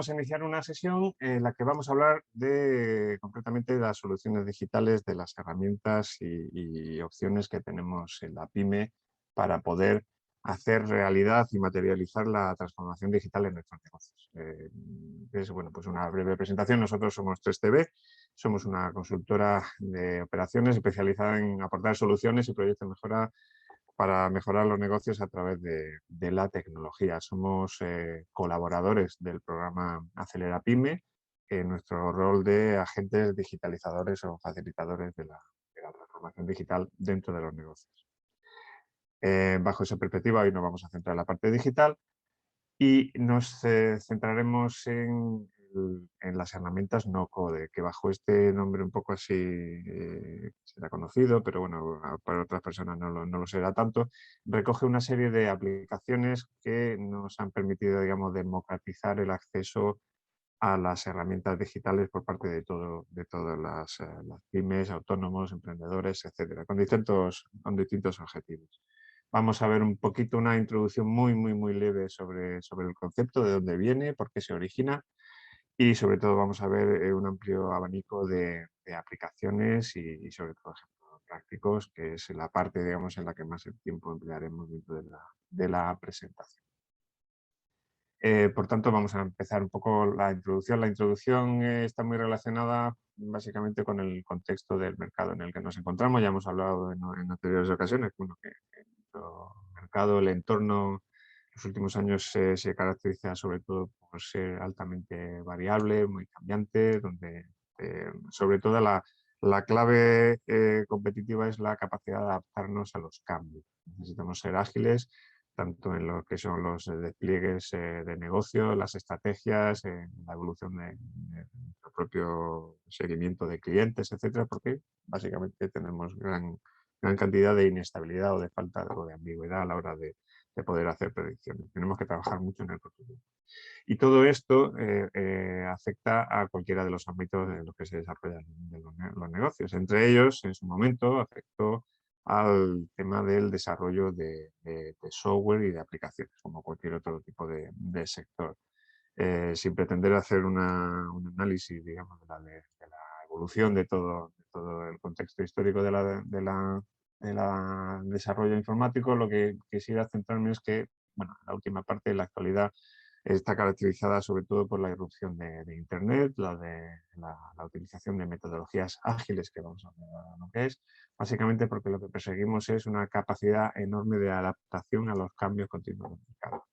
a iniciar una sesión en la que vamos a hablar concretamente de las soluciones digitales, de las herramientas y opciones que tenemos en la pyme para poder hacer realidad y materializar la transformación digital en nuestros negocios. Es bueno, pues una breve presentación. Nosotros somos 3TB, somos una consultora de operaciones especializada en aportar soluciones y proyectos de mejora para mejorar los negocios a través de la tecnología. Somos colaboradores del programa Acelera Pyme, en nuestro rol de agentes digitalizadores o facilitadores de la transformación digital dentro de los negocios. Bajo esa perspectiva, hoy nos vamos a centrar en la parte digital y nos centraremos en las herramientas no code, que bajo este nombre un poco así será conocido, pero bueno, para otras personas no lo será tanto. Recoge una serie de aplicaciones que nos han permitido, digamos, democratizar el acceso a las herramientas digitales por parte de todas las pymes, autónomos, emprendedores, etcétera, con distintos objetivos. Vamos a ver un poquito una introducción muy leve sobre el concepto, de dónde viene, por qué se origina y sobre todo vamos a ver un amplio abanico de aplicaciones y sobre todo ejemplos prácticos, que es la parte, digamos, en la que más tiempo emplearemos dentro de la presentación. Por tanto, vamos a empezar un poco la introducción. La introducción está muy relacionada básicamente con el contexto del mercado en el que nos encontramos. Ya hemos hablado en anteriores ocasiones, bueno, que nuestro mercado, el entorno, los últimos años se caracteriza sobre todo por ser altamente variable, muy cambiante, donde sobre todo la clave competitiva es la capacidad de adaptarnos a los cambios. Necesitamos ser ágiles tanto en lo que son los despliegues de negocio, las estrategias, la evolución de nuestro propio seguimiento de clientes, etcétera, porque básicamente tenemos gran cantidad de inestabilidad o de falta de ambigüedad a la hora de poder hacer predicciones. Tenemos que trabajar mucho en el futuro. Y todo esto afecta a cualquiera de los ámbitos en los que se desarrollan los negocios. Entre ellos, en su momento, afectó al tema del desarrollo de software y de aplicaciones, como cualquier otro tipo de sector. Sin pretender hacer un análisis, digamos, de la evolución de todo el contexto histórico de la desarrollo informático, lo que quisiera centrarme es que, bueno, la última parte de la actualidad está caracterizada sobre todo por la irrupción de Internet, la utilización de metodologías ágiles, que vamos a ver ahora lo que es, básicamente porque lo que perseguimos es una capacidad enorme de adaptación a los cambios continuos del mercado.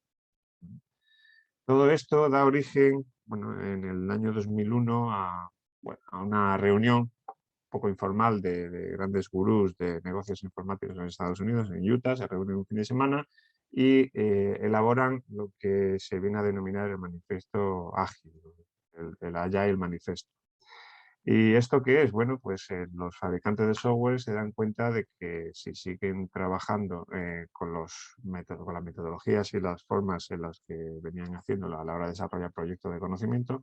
Todo esto da origen, bueno, en el año 2001 bueno, a una reunión un poco informal de grandes gurús de negocios informáticos en Estados Unidos, en Utah. Se reúnen un fin de semana y elaboran lo que se viene a denominar el manifiesto ágil, el Agile Manifesto. ¿Y esto qué es? Bueno, pues los fabricantes de software se dan cuenta de que si siguen trabajando con las metodologías y las formas en las que venían haciéndolo a la hora de desarrollar proyectos de conocimiento,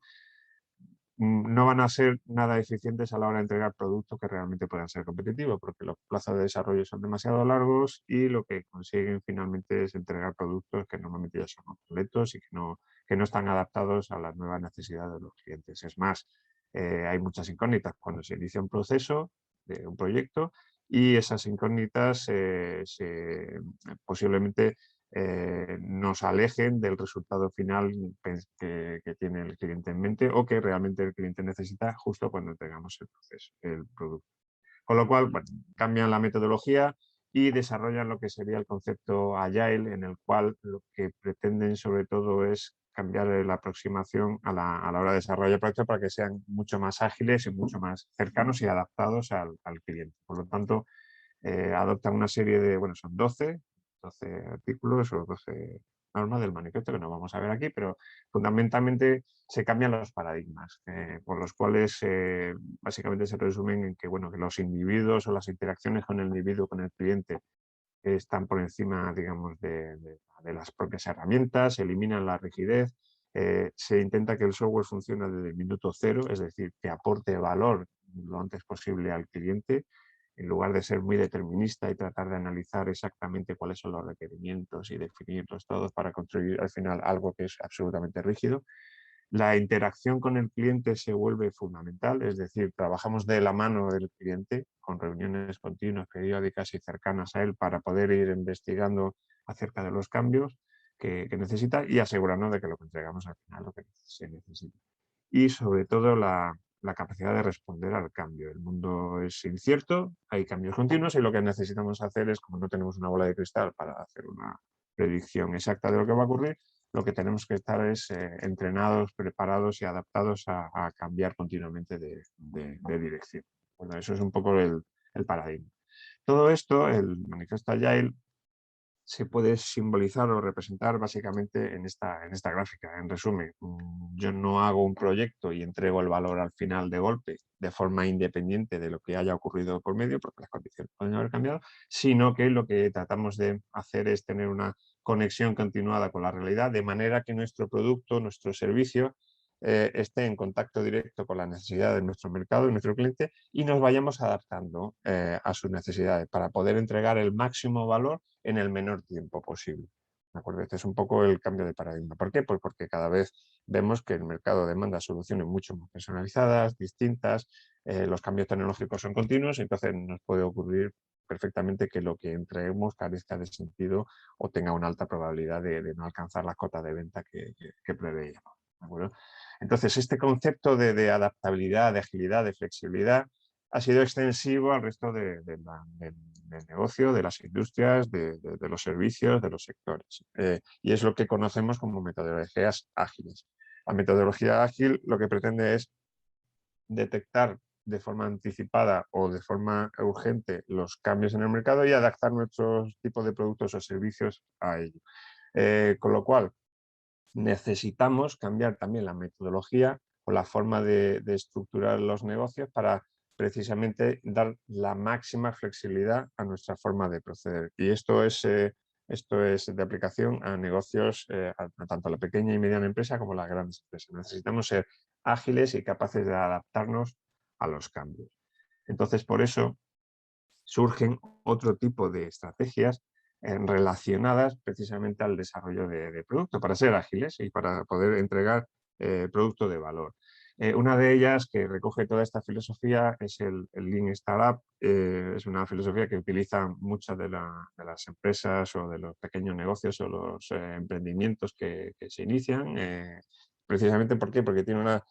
no van a ser nada eficientes a la hora de entregar productos que realmente puedan ser competitivos, porque los plazos de desarrollo son demasiado largos y lo que consiguen finalmente es entregar productos que normalmente ya son obsoletos y que no están adaptados a las nuevas necesidades de los clientes. Es más, hay muchas incógnitas cuando se inicia un proceso de un proyecto y esas incógnitas posiblemente nos alejen del resultado final que tiene el cliente en mente o que realmente el cliente necesita justo cuando entregamos el proceso, el producto. Con lo cual, bueno, cambian la metodología y desarrollan lo que sería el concepto Agile, en el cual lo que pretenden sobre todo es cambiar la aproximación a la hora de desarrollar proyectos para que sean mucho más ágiles y mucho más cercanos y adaptados al cliente. Por lo tanto, adoptan una serie de, bueno, son 12 artículos o 12 normas del manifiesto que no vamos a ver aquí, pero fundamentalmente se cambian los paradigmas, por los cuales básicamente se resumen en que, bueno, que los individuos o las interacciones con el individuo, con el cliente, están por encima, digamos, de las propias herramientas, se eliminan la rigidez, se intenta que el software funcione desde el minuto cero, es decir, que aporte valor lo antes posible al cliente, en lugar de ser muy determinista y tratar de analizar exactamente cuáles son los requerimientos y definirlos todos para construir al final algo que es absolutamente rígido. La interacción con el cliente se vuelve fundamental, es decir, trabajamos de la mano del cliente con reuniones continuas, periódicas y cercanas a él para poder ir investigando acerca de los cambios que necesita y asegurarnos de que lo que entregamos al final lo que se necesita. Y sobre todo la capacidad de responder al cambio. El mundo es incierto, hay cambios continuos y lo que necesitamos hacer es, como no tenemos una bola de cristal para hacer una predicción exacta de lo que va a ocurrir, lo que tenemos que estar es entrenados, preparados y adaptados a cambiar continuamente de dirección. Bueno, eso es un poco el paradigma. Todo esto, el manifiesto Agile, se puede simbolizar o representar básicamente en esta gráfica. En resumen, yo no hago un proyecto y entrego el valor al final de golpe de forma independiente de lo que haya ocurrido por medio, porque las condiciones pueden haber cambiado, sino que lo que tratamos de hacer es tener una conexión continuada con la realidad, de manera que nuestro producto, nuestro servicio, esté en contacto directo con la necesidad de nuestro mercado y nuestro cliente y nos vayamos adaptando a sus necesidades para poder entregar el máximo valor en el menor tiempo posible. ¿De acuerdo? Este es un poco el cambio de paradigma. ¿Por qué? Pues porque cada vez vemos que el mercado demanda soluciones mucho más personalizadas, distintas, los cambios tecnológicos son continuos, entonces nos puede ocurrir perfectamente que lo que entreguemos carezca de sentido o tenga una alta probabilidad de no alcanzar las cotas de venta que preveíamos. ¿De acuerdo? Entonces, este concepto de adaptabilidad, de agilidad, de flexibilidad, ha sido extensivo al resto del negocio, de las industrias, de los servicios, de los sectores. Y es lo que conocemos como metodologías ágiles. La metodología ágil lo que pretende es detectar de forma anticipada o de forma urgente los cambios en el mercado y adaptar nuestros tipos de productos o servicios a ello. Con lo cual, necesitamos cambiar también la metodología o la forma de estructurar los negocios para precisamente dar la máxima flexibilidad a nuestra forma de proceder. Y esto es de aplicación a negocios, a tanto la pequeña y mediana empresa como las grandes empresas. Necesitamos ser ágiles y capaces de adaptarnos a los cambios. Entonces, por eso surgen otro tipo de estrategias relacionadas precisamente al desarrollo de producto, para ser ágiles y para poder entregar producto de valor. Una de ellas que recoge toda esta filosofía es el Lean Startup. Es una filosofía que utilizan muchas de las empresas o de los pequeños negocios o los emprendimientos que se inician. Precisamente, ¿por qué? Porque tiene una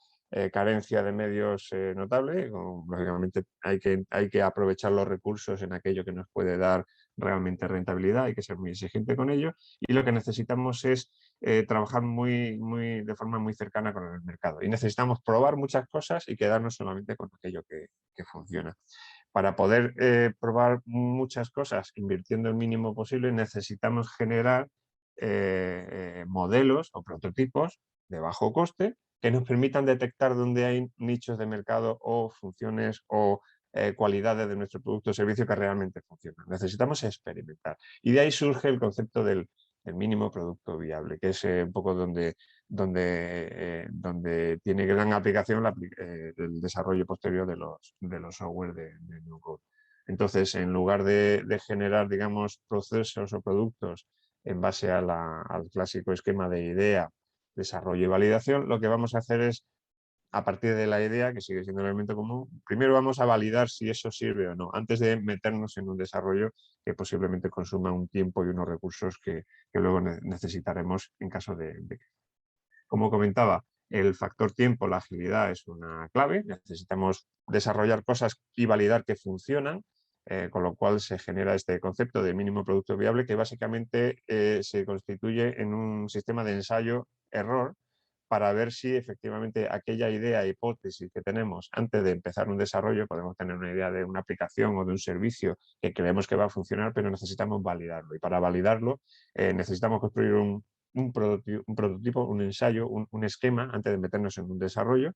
carencia de medios notable. Lógicamente hay que aprovechar los recursos en aquello que nos puede dar realmente rentabilidad, hay que ser muy exigente con ello y lo que necesitamos es trabajar de forma muy cercana con el mercado y necesitamos probar muchas cosas y quedarnos solamente con aquello que funciona. Para poder probar muchas cosas invirtiendo el mínimo posible necesitamos generar modelos o prototipos de bajo coste que nos permitan detectar dónde hay nichos de mercado o funciones o cualidades de nuestro producto o servicio que realmente funcionan. Necesitamos experimentar. Y de ahí surge el concepto del mínimo producto viable, que es un poco donde tiene gran aplicación el desarrollo posterior de los software de New Code. Entonces, en lugar de generar, digamos, procesos o productos en base al clásico esquema de idea, desarrollo y validación, lo que vamos a hacer es, a partir de la idea, que sigue siendo el elemento común, primero vamos a validar si eso sirve o no, antes de meternos en un desarrollo que posiblemente consuma un tiempo y unos recursos que luego necesitaremos en caso de. Como comentaba, el factor tiempo, la agilidad es una clave. Necesitamos desarrollar cosas y validar que funcionan, con lo cual se genera este concepto de mínimo producto viable que básicamente se constituye en un sistema de ensayo-error para ver si efectivamente aquella idea, hipótesis que tenemos antes de empezar un desarrollo, podemos tener una idea de una aplicación o de un servicio que creemos que va a funcionar, pero necesitamos validarlo. Y para validarlo necesitamos construir un prototipo, un ensayo, un esquema antes de meternos en un desarrollo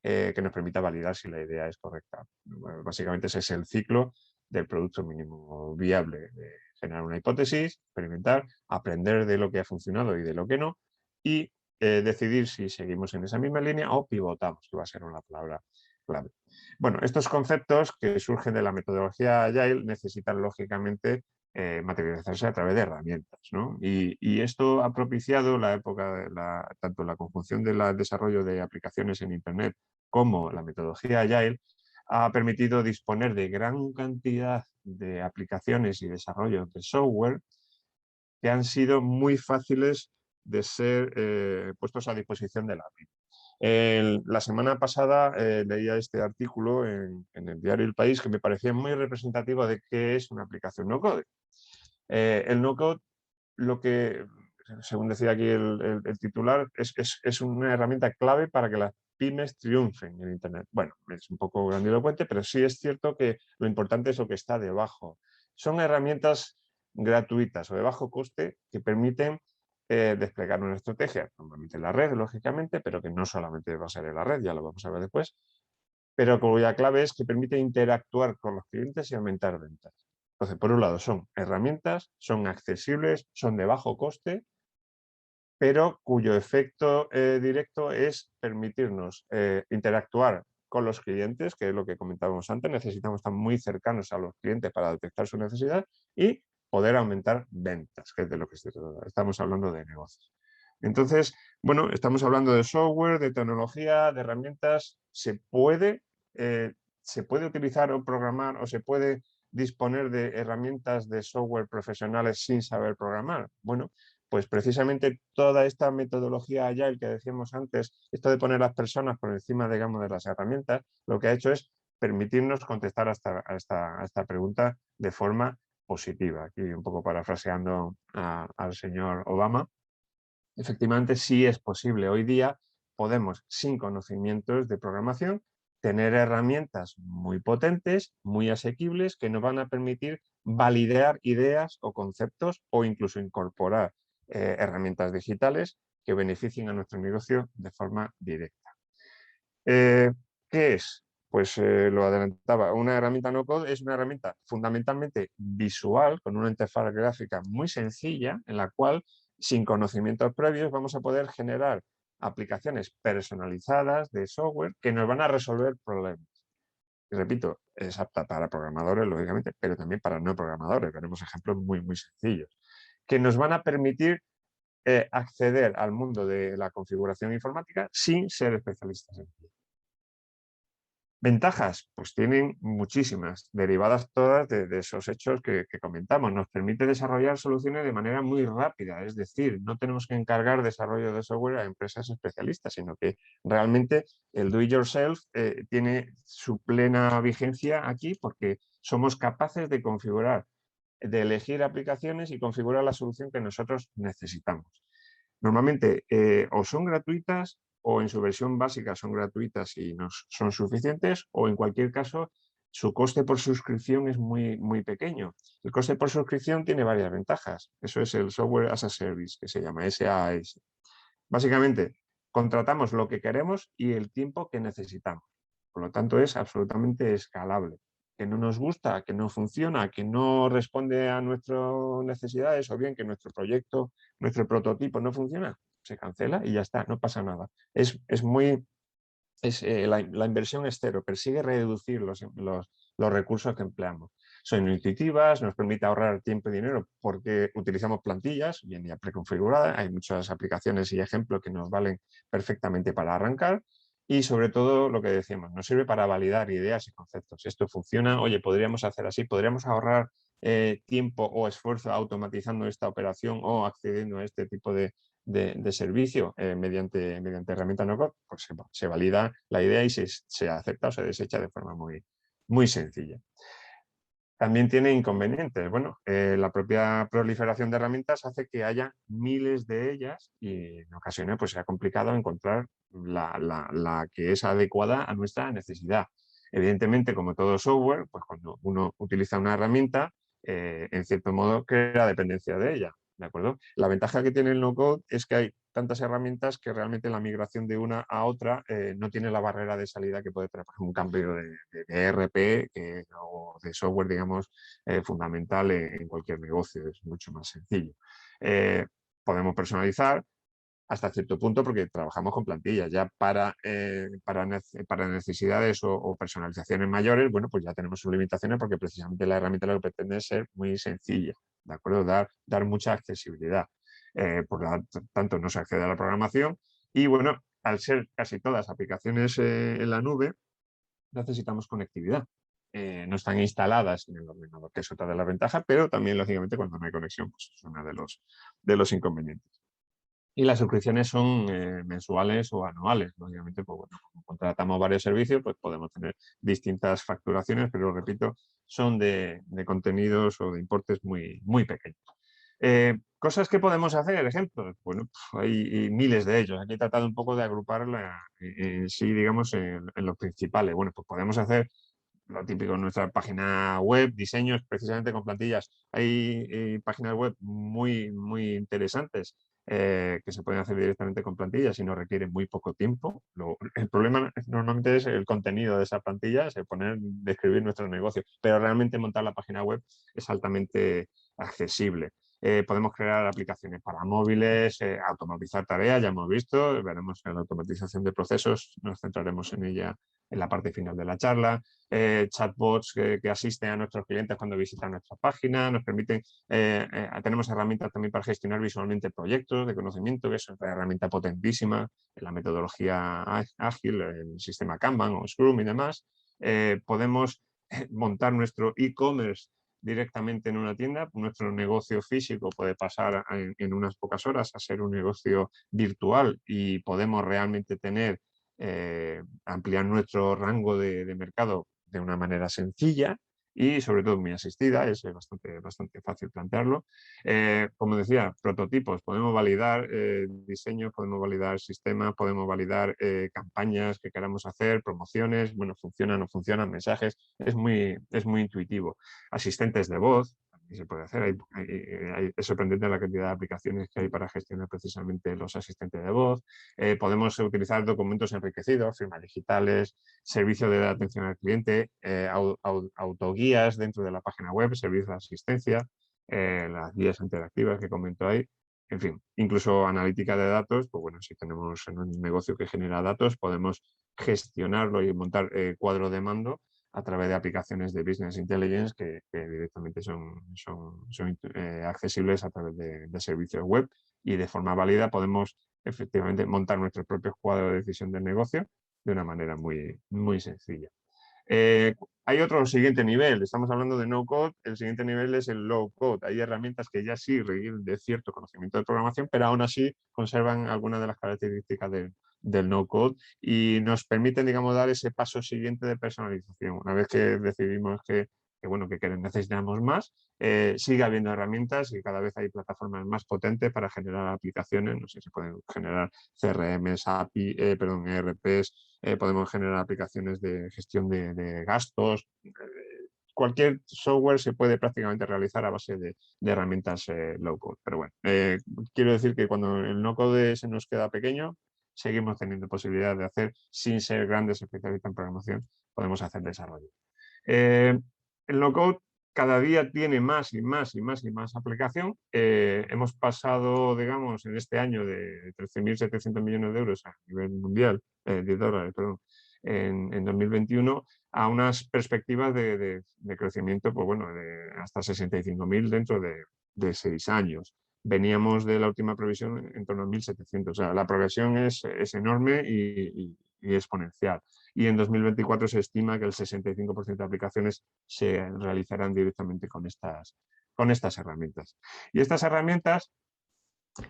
que nos permita validar si la idea es correcta. Bueno, básicamente ese es el ciclo del producto mínimo viable, de generar una hipótesis, experimentar, aprender de lo que ha funcionado y de lo que no, y decidir si seguimos en esa misma línea o pivotamos, que va a ser una palabra clave. Bueno, estos conceptos que surgen de la metodología Agile necesitan lógicamente materializarse a través de herramientas, ¿no? Y esto ha propiciado la época, tanto la conjunción del desarrollo de aplicaciones en Internet como la metodología Agile, ha permitido disponer de gran cantidad de aplicaciones y desarrollos de software que han sido muy fáciles de ser puestos a disposición de la API. La semana pasada leía este artículo en el diario El País que me parecía muy representativo de qué es una aplicación no-code. El no-code, lo que, según decía aquí el titular, es una herramienta clave para que las pymes triunfen en Internet. Bueno, es un poco grandilocuente, pero sí es cierto que lo importante es lo que está debajo. Son herramientas gratuitas o de bajo coste que permiten desplegar una estrategia, normalmente en la red, lógicamente, pero que no solamente va a ser en la red, ya lo vamos a ver después, pero cuya clave es que permite interactuar con los clientes y aumentar ventas. Entonces, por un lado, son herramientas, son accesibles, son de bajo coste, pero cuyo efecto directo es permitirnos interactuar con los clientes, que es lo que comentábamos antes, necesitamos estar muy cercanos a los clientes para detectar su necesidad y poder aumentar ventas, que es de lo que estamos hablando de negocios. Entonces, bueno, estamos hablando de software, de tecnología, de herramientas. Se puede utilizar o programar o se puede disponer de herramientas de software profesionales sin saber programar. Bueno, pues precisamente toda esta metodología Agile que decíamos antes, esto de poner a las personas por encima, digamos, de las herramientas, lo que ha hecho es permitirnos contestar a esta pregunta de forma positiva. Aquí un poco parafraseando al señor Obama. Efectivamente, sí es posible. Hoy día podemos, sin conocimientos de programación, tener herramientas muy potentes, muy asequibles, que nos van a permitir validar ideas o conceptos o incluso incorporar herramientas digitales que beneficien a nuestro negocio de forma directa. ¿Qué es? Pues lo adelantaba, una herramienta no-code es una herramienta fundamentalmente visual, con una interfaz gráfica muy sencilla, en la cual, sin conocimientos previos, vamos a poder generar aplicaciones personalizadas de software que nos van a resolver problemas. Y repito, es apta para programadores, lógicamente, pero también para no programadores. Veremos ejemplos muy, muy sencillos, que nos van a permitir acceder al mundo de la configuración informática sin ser especialistas en ello. Ventajas, pues tienen muchísimas, derivadas todas de esos hechos que comentamos. Nos permite desarrollar soluciones de manera muy rápida, es decir, no tenemos que encargar desarrollo de software a empresas especialistas, sino que realmente el do it yourself tiene su plena vigencia aquí porque somos capaces de configurar, de elegir aplicaciones y configurar la solución que nosotros necesitamos. Normalmente o son gratuitas o en su versión básica son gratuitas y nos son suficientes, o en cualquier caso su coste por suscripción es muy, muy pequeño. El coste por suscripción tiene varias ventajas. Eso es el Software as a Service, que se llama SaaS. Básicamente, contratamos lo que queremos y el tiempo que necesitamos. Por lo tanto, es absolutamente escalable. Que no nos gusta, que no funciona, que no responde a nuestras necesidades o bien que nuestro proyecto, nuestro prototipo no funciona, se cancela y ya está, no pasa nada. La inversión es cero, persigue reducir los recursos que empleamos. Son intuitivas, nos permite ahorrar tiempo y dinero porque utilizamos plantillas bien ya preconfiguradas. Hay muchas aplicaciones y ejemplos que nos valen perfectamente para arrancar. Y sobre todo lo que decíamos, nos sirve para validar ideas y conceptos. Esto funciona, oye, podríamos hacer así, podríamos ahorrar tiempo o esfuerzo automatizando esta operación o accediendo a este tipo de servicio mediante herramienta no-code, pues se valida la idea y se acepta o se desecha de forma muy, muy sencilla. También tiene inconvenientes. Bueno, la propia proliferación de herramientas hace que haya miles de ellas y en ocasiones pues, sea complicado encontrar la que es adecuada a nuestra necesidad. Evidentemente, como todo software, pues cuando uno utiliza una herramienta, en cierto modo crea dependencia de ella. ¿De acuerdo? La ventaja que tiene el no-code es que hay tantas herramientas que realmente la migración de una a otra no tiene la barrera de salida que puede tener, por ejemplo, un cambio de ERP o de software, digamos, fundamental en cualquier negocio. Es mucho más sencillo. Podemos personalizar, hasta cierto punto porque trabajamos con plantillas. Ya para necesidades o personalizaciones mayores, bueno, pues ya tenemos sus limitaciones porque precisamente la herramienta lo que pretende es ser muy sencilla, ¿de acuerdo? Dar mucha accesibilidad. Por lo tanto, no se accede a la programación y, bueno, al ser casi todas aplicaciones en la nube, necesitamos conectividad. No están instaladas en el ordenador, que es otra de las ventajas, pero también, lógicamente, cuando no hay conexión, pues es uno de los inconvenientes. Y las suscripciones son mensuales o anuales. Lógicamente, pues bueno, como contratamos varios servicios, pues podemos tener distintas facturaciones, pero repito, son de contenidos o de importes muy, muy pequeños. Cosas que podemos hacer, ejemplos, bueno, hay miles de ellos. Aquí he tratado un poco de agruparla en sí, digamos, en los principales. Bueno, pues podemos hacer lo típico en nuestra página web, diseños precisamente con plantillas. Hay páginas web muy, muy interesantes que se pueden hacer directamente con plantillas y no requieren muy poco tiempo. El problema normalmente es el contenido de esa plantilla, es el describir nuestro negocio, pero realmente montar la página web es altamente accesible. Podemos crear aplicaciones para móviles, automatizar tareas, ya hemos visto, veremos en la automatización de procesos, nos centraremos en ella en la parte final de la charla. Chatbots que asisten a nuestros clientes cuando visitan nuestra página, nos permiten, tenemos herramientas también para gestionar visualmente proyectos de conocimiento, que es una herramienta potentísima en la metodología ágil, el sistema Kanban o Scrum y demás. Podemos montar nuestro e-commerce directamente en una tienda. Nuestro negocio físico puede pasar en unas pocas horas a ser un negocio virtual y podemos realmente tener, ampliar nuestro rango de mercado de una manera sencilla y sobre todo muy asistida, es bastante fácil plantearlo. Como decía, prototipos, podemos validar diseños, podemos validar sistemas, podemos validar campañas que queramos hacer, promociones, bueno, funcionan o no funcionan, mensajes, es muy intuitivo. Asistentes de voz, también se puede hacer, es sorprendente la cantidad de aplicaciones que hay para gestionar precisamente los asistentes de voz. Podemos utilizar documentos enriquecidos, firmas digitales, servicio de atención al cliente, autoguías dentro de la página web, servicios de asistencia, las guías interactivas que comento ahí. En fin, incluso analítica de datos, pues bueno, si tenemos en un negocio que genera datos, podemos gestionarlo y montar cuadro de mando a través de aplicaciones de Business Intelligence que directamente son accesibles a través de servicios web y de forma válida podemos efectivamente montar nuestros propios cuadros de decisión del negocio de una manera muy, muy sencilla. Hay otro siguiente nivel, estamos hablando de no code, el siguiente nivel es el low code. Hay herramientas que ya sí requieren de cierto conocimiento de programación, pero aún así conservan algunas de las características del no code y nos permiten, digamos, dar ese paso siguiente de personalización. Una vez que decidimos bueno, que necesitamos más, sigue habiendo herramientas y cada vez hay plataformas más potentes para generar aplicaciones. No sé si pueden generar CRMs, API, ERPs, podemos generar aplicaciones de gestión de gastos. Cualquier software se puede prácticamente realizar a base de herramientas low code. Pero bueno, quiero decir que cuando el no code se nos queda pequeño, seguimos teniendo posibilidad de hacer, sin ser grandes especialistas en programación, podemos hacer desarrollo. El no code cada día tiene más y más y más y más aplicación. Hemos pasado, digamos, en este año de 13.700 millones de euros a nivel mundial, de dólares, perdón, en 2021 a unas perspectivas de crecimiento, pues bueno, de hasta 65.000 dentro de 6 años. Veníamos de la última previsión en torno a 1.700. O sea, la progresión es enorme y exponencial. Y en 2024 se estima que el 65% de aplicaciones se realizarán directamente con estas herramientas. Y estas herramientas,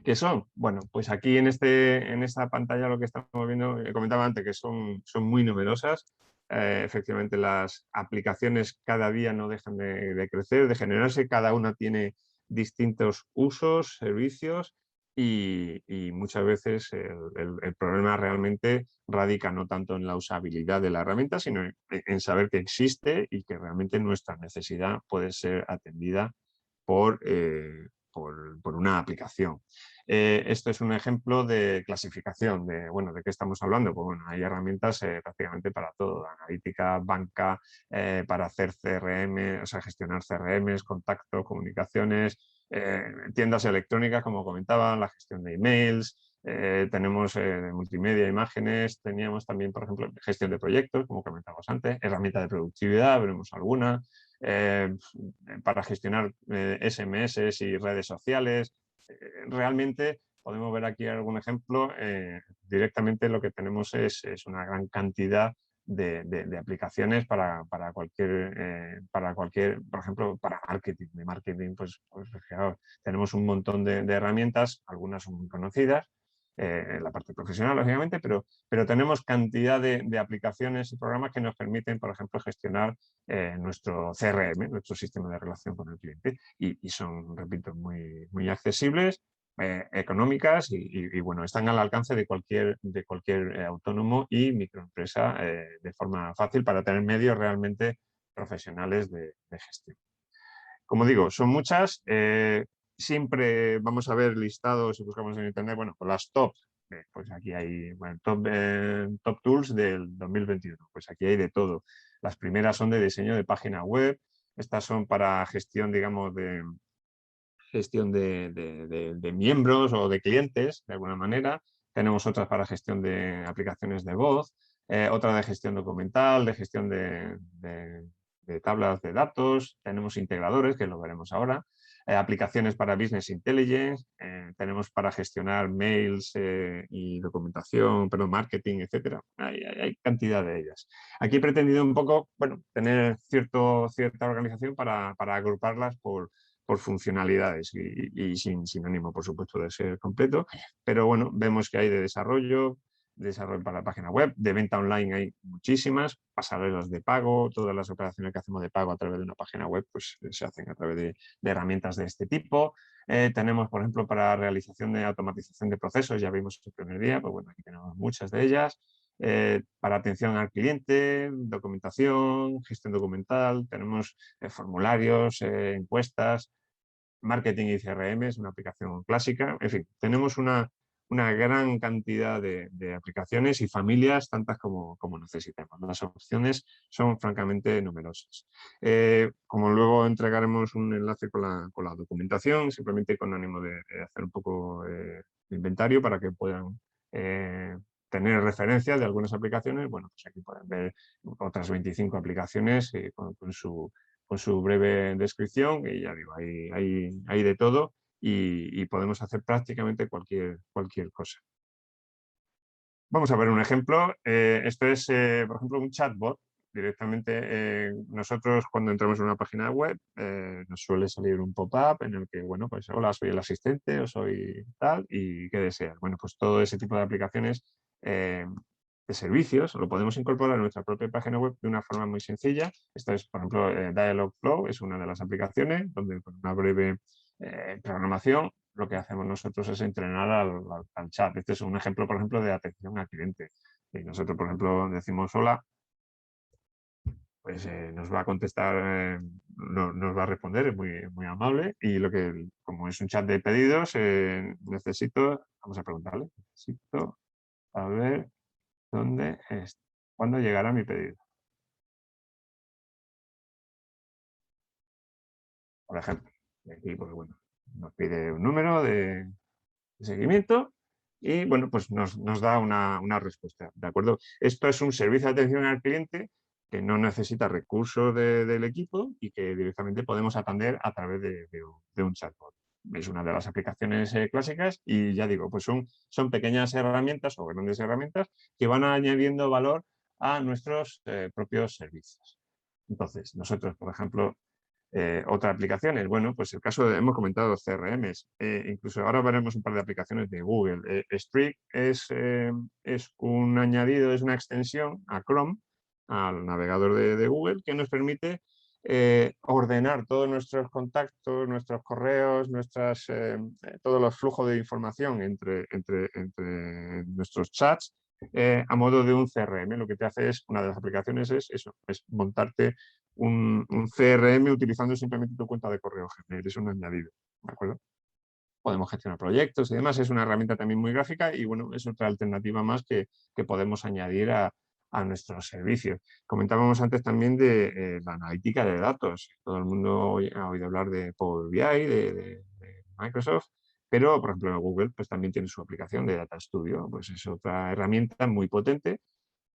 ¿qué son? Bueno, pues aquí en esta pantalla lo que estamos viendo, comentaba antes que son muy numerosas. Efectivamente, las aplicaciones cada día no dejan de crecer, de generarse, cada una tiene distintos usos, servicios y muchas veces el problema realmente radica no tanto en la usabilidad de la herramienta, sino en saber que existe y que realmente nuestra necesidad puede ser atendida por una aplicación. Esto es un ejemplo de clasificación, bueno, ¿de qué estamos hablando? Pues bueno, hay herramientas prácticamente para todo, analítica, banca, para hacer CRM, o sea, gestionar CRMs, contactos, comunicaciones, tiendas electrónicas, como comentaba, la gestión de emails, tenemos multimedia, imágenes, teníamos también, por ejemplo, gestión de proyectos, como comentábamos antes, herramienta de productividad, veremos alguna, para gestionar SMS y redes sociales. Realmente podemos ver aquí algún ejemplo. Directamente lo que tenemos es una gran cantidad de aplicaciones para cualquier, por ejemplo, para marketing. De marketing, pues fijaos, tenemos un montón de herramientas, algunas son muy conocidas, en la parte profesional, lógicamente, pero tenemos cantidad de aplicaciones y programas que nos permiten, por ejemplo, gestionar nuestro CRM, nuestro sistema de relación con el cliente, y son, repito, muy accesibles, económicas y, bueno, están al alcance de cualquier autónomo y microempresa de forma fácil para tener medios realmente profesionales de gestión. Como digo, son muchas. Siempre vamos a ver listados, si buscamos en internet, bueno, pues las top. Pues aquí hay top tools del 2021. Pues aquí hay de todo. Las primeras son de diseño de página web. Estas son para gestión, digamos, de miembros o de clientes, de alguna manera. Tenemos otras para gestión de aplicaciones de voz, otra de gestión documental, de gestión de tablas de datos. Tenemos integradores, que lo veremos ahora. Aplicaciones para Business Intelligence. Tenemos para gestionar mails y documentación, perdón, marketing, etc. Hay cantidad de ellas. Aquí he pretendido un poco, bueno, tener cierta organización para agruparlas por funcionalidades y sin ánimo, por supuesto, de ser completo. Pero bueno, vemos que hay de desarrollo para la página web, de venta online hay muchísimas, pasarelas de pago, todas las operaciones que hacemos de pago a través de una página web pues se hacen a través de herramientas de este tipo. Tenemos, por ejemplo, para realización de automatización de procesos, ya vimos el primer día, pues bueno, aquí tenemos muchas de ellas. Para atención al cliente, documentación, gestión documental, tenemos formularios, encuestas, marketing y CRM, es una aplicación clásica. En fin, tenemos una gran cantidad de aplicaciones y familias, tantas como necesitemos. Las opciones son francamente numerosas. Como luego entregaremos un enlace con la documentación, simplemente con ánimo de hacer un poco de inventario para que puedan tener referencias de algunas aplicaciones. Bueno, pues aquí pueden ver otras 25 aplicaciones con su breve descripción, y ya digo, hay de todo y podemos hacer prácticamente cualquier cosa. Vamos a ver un ejemplo. Esto es, por ejemplo, un chatbot. Directamente nosotros cuando entramos en una página web nos suele salir un pop-up en el que, bueno, pues hola, soy el asistente o soy tal y ¿qué deseas? Bueno, pues todo ese tipo de aplicaciones de servicios lo podemos incorporar a nuestra propia página web de una forma muy sencilla. Esta es, por ejemplo, Dialogflow, es una de las aplicaciones donde con una breve programación lo que hacemos nosotros es entrenar al chat. Este es un ejemplo, por ejemplo, de atención al cliente. Y nosotros, por ejemplo, decimos hola, pues nos va a contestar, nos va a responder, es muy amable. Y como es un chat de pedidos, vamos a preguntarle, necesito saber cuándo llegará mi pedido. Por ejemplo, y aquí, pues bueno, nos pide un número de seguimiento y bueno, pues nos da una respuesta, ¿de acuerdo? Esto es un servicio de atención al cliente que no necesita recursos del equipo y que directamente podemos atender a través de un chatbot. Es una de las aplicaciones clásicas y ya digo, pues son pequeñas herramientas o grandes herramientas que van añadiendo valor a nuestros propios servicios. Entonces, nosotros, por ejemplo, otras aplicaciones, bueno, pues el caso hemos comentado CRMs, incluso ahora veremos un par de aplicaciones de Google. Streak es un añadido, es una extensión a Chrome, al navegador de Google, que nos permite ordenar todos nuestros contactos, nuestros correos, todos los flujos de información entre nuestros chats a modo de un CRM. Lo que te hace una de las aplicaciones es eso, es montarte un CRM utilizando simplemente tu cuenta de correo Gmail, es un añadido, ¿de acuerdo? Podemos gestionar proyectos y demás, es una herramienta también muy gráfica y bueno, es otra alternativa más que podemos añadir a nuestros servicios. Comentábamos antes también de la analítica de datos. Todo el mundo ha oído hablar de Power BI, de Microsoft. Pero, por ejemplo, Google pues, también tiene su aplicación de Data Studio, pues es otra herramienta muy potente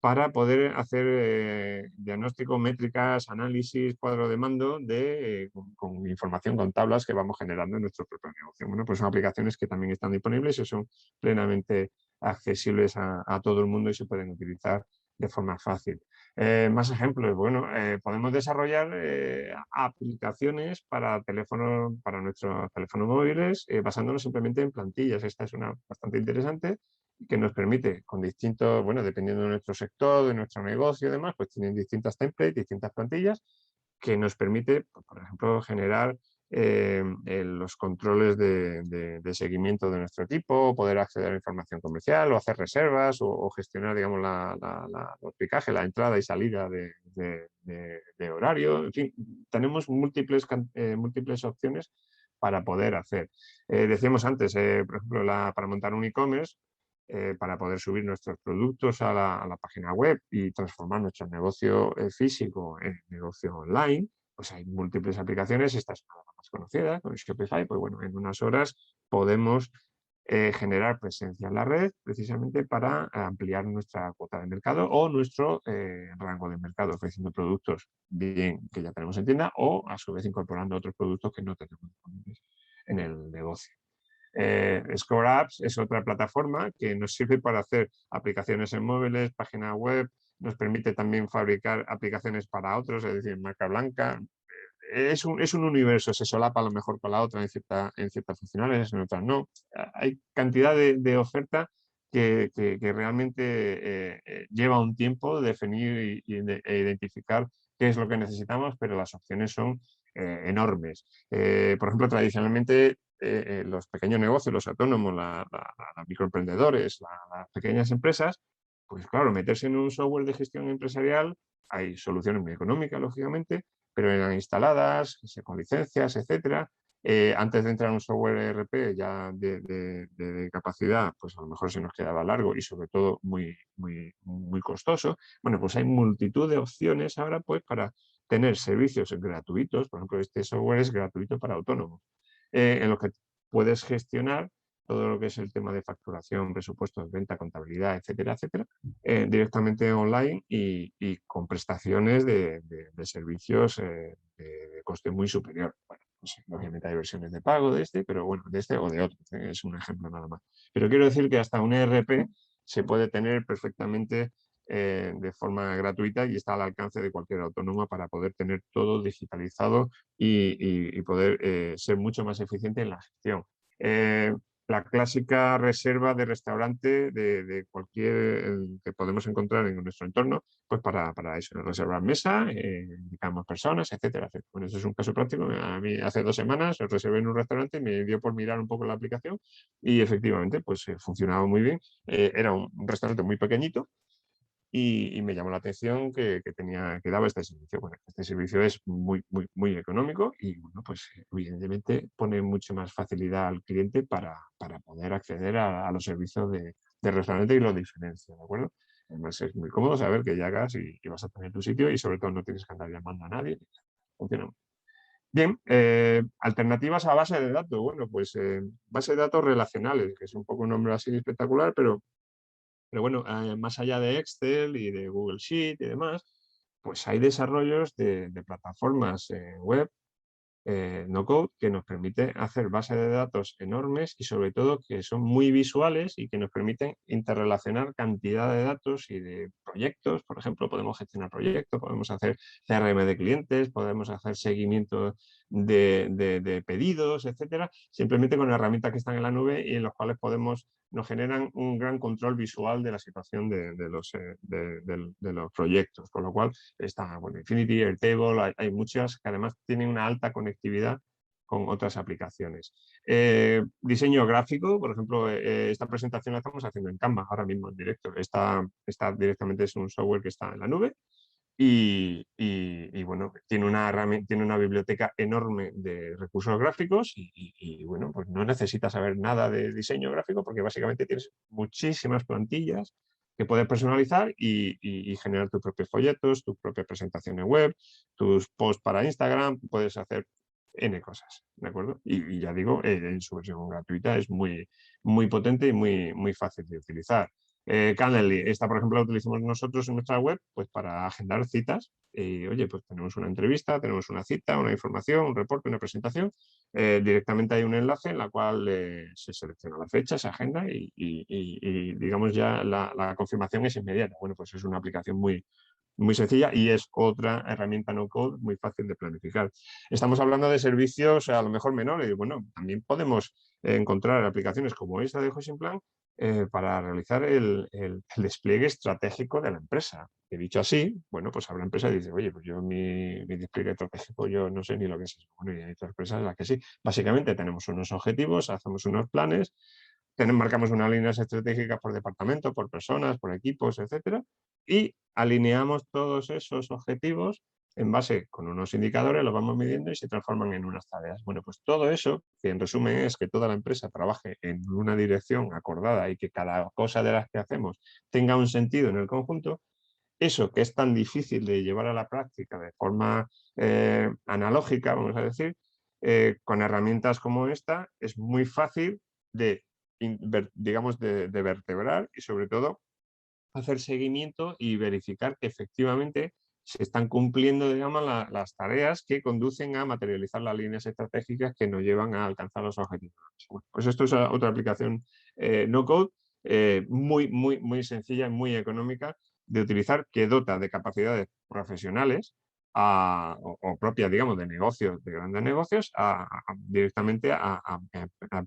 para poder hacer diagnóstico, métricas, análisis, cuadro de mando con información, con tablas que vamos generando en nuestro propio negocio. Bueno, pues son aplicaciones que también están disponibles y son plenamente accesibles a todo el mundo y se pueden utilizar de forma fácil. Más ejemplos, bueno, podemos desarrollar aplicaciones para para nuestros teléfonos móviles basándonos simplemente en plantillas. Esta es una bastante interesante que nos permite con distintos, bueno, dependiendo de nuestro sector, de nuestro negocio y demás, pues tienen distintas templates, distintas plantillas que nos permite, pues, por ejemplo, generar los controles de seguimiento de nuestro equipo, poder acceder a información comercial o hacer reservas o gestionar, digamos, el picaje, la entrada y salida de horario. En fin, tenemos múltiples opciones para poder hacer. Decíamos antes, por ejemplo, para montar un e-commerce, para poder subir nuestros productos a la página web y transformar nuestro negocio físico en negocio online, pues hay múltiples aplicaciones. Esta es una de las más conocidas, con Shopify, pues bueno, en unas horas podemos generar presencia en la red precisamente para ampliar nuestra cuota de mercado o nuestro rango de mercado, ofreciendo productos bien que ya tenemos en tienda o a su vez incorporando otros productos que no tenemos disponibles en el negocio. Score Apps es otra plataforma que nos sirve para hacer aplicaciones en móviles, página web, nos permite también fabricar aplicaciones para otros, es decir, marca blanca. Es un universo, se solapa a lo mejor con la otra en ciertas funcionalidades, en otras no. Hay cantidad de oferta que realmente lleva un tiempo definir e identificar qué es lo que necesitamos, pero las opciones son enormes. Por ejemplo, tradicionalmente los pequeños negocios, los autónomos, los microemprendedores, las pequeñas empresas, pues claro, meterse en un software de gestión empresarial, hay soluciones muy económicas, lógicamente, pero eran instaladas, con licencias, etcétera. Antes de entrar en un software ERP ya de capacidad, pues a lo mejor se nos quedaba largo y sobre todo muy costoso. Bueno, pues hay multitud de opciones ahora pues para tener servicios gratuitos. Por ejemplo, este software es gratuito para autónomos, en los que puedes gestionar todo lo que es el tema de facturación, presupuestos, venta, contabilidad, etcétera, etcétera, directamente online y con prestaciones de servicios de coste muy superior. Bueno, pues, obviamente hay versiones de pago de este, pero bueno, de este o de otro, es un ejemplo nada más. Pero quiero decir que hasta un ERP se puede tener perfectamente de forma gratuita y está al alcance de cualquier autónoma para poder tener todo digitalizado y poder ser mucho más eficiente en la gestión. La clásica reserva de restaurante de cualquier que podemos encontrar en nuestro entorno, pues para eso, reservar mesa, indicamos personas, etcétera, etcétera. Bueno, eso es un caso práctico. A mí hace 2 semanas reservé en un restaurante y me dio por mirar un poco la aplicación y efectivamente pues funcionaba muy bien. Era un restaurante muy pequeñito y me llamó la atención que daba este servicio. Bueno, este servicio es muy económico y, bueno, pues evidentemente pone mucho más facilidad al cliente para poder acceder a los servicios de restaurante y lo diferencia, ¿de acuerdo? Además es muy cómodo saber que llegas y vas a tener tu sitio y sobre todo no tienes que andar llamando a nadie. Funciona. Bien, alternativas a base de datos. Bueno, pues base de datos relacionales, que es un poco un nombre así espectacular, pero bueno, más allá de Excel y de Google Sheet y demás, pues hay desarrollos de plataformas web no code que nos permite hacer bases de datos enormes y sobre todo que son muy visuales y que nos permiten interrelacionar cantidad de datos y de proyectos. Por ejemplo, podemos gestionar proyectos, podemos hacer CRM de clientes, podemos hacer seguimiento de pedidos, etcétera, simplemente con herramientas que están en la nube y en las cuales nos generan un gran control visual de la situación de los proyectos, con lo cual está, bueno, Infinity, Airtable, hay muchas que además tienen una alta conectividad con otras aplicaciones. Diseño gráfico, por ejemplo, esta presentación la estamos haciendo en Canva ahora mismo en directo. Esta directamente es un software que está en la nube y bueno, tiene una biblioteca enorme de recursos gráficos y bueno, pues no necesitas saber nada de diseño gráfico porque básicamente tienes muchísimas plantillas que puedes personalizar y generar tus propios folletos, tus propias presentaciones web, tus posts para Instagram, puedes hacer N cosas, ¿de acuerdo? Y ya digo, en su versión gratuita es muy potente y muy fácil de utilizar. Calendly, esta por ejemplo la utilizamos nosotros en nuestra web pues para agendar citas. Y oye, pues tenemos una entrevista, tenemos una cita, una información, un reporte, una presentación. Directamente hay un enlace en la cual se selecciona la fecha, se agenda y digamos ya la confirmación es inmediata. Bueno, pues es una aplicación muy sencilla y es otra herramienta no code muy fácil de planificar. Estamos hablando de servicios a lo mejor menores y bueno, también podemos encontrar aplicaciones como esta de Hosting para realizar el despliegue estratégico de la empresa. He dicho así, bueno, pues habrá empresas que dicen, oye, pues yo mi despliegue estratégico yo no sé ni lo que es eso. Bueno, y hay otras empresas en las que sí. Básicamente tenemos unos objetivos, hacemos unos planes, marcamos unas líneas estratégicas por departamento, por personas, por equipos, etcétera, y alineamos todos esos objetivos en base con unos indicadores, los vamos midiendo y se transforman en unas tareas. Bueno, pues todo eso, que en resumen es que toda la empresa trabaje en una dirección acordada y que cada cosa de las que hacemos tenga un sentido en el conjunto, eso que es tan difícil de llevar a la práctica de forma analógica, vamos a decir, con herramientas como esta, es muy fácil de, digamos, de vertebrar y sobre todo hacer seguimiento y verificar que efectivamente se están cumpliendo, digamos, las tareas que conducen a materializar las líneas estratégicas que nos llevan a alcanzar los objetivos. Bueno, pues esto es otra aplicación no code muy sencilla y muy económica de utilizar, que dota de capacidades profesionales o propias, digamos, de negocios, de grandes negocios, directamente a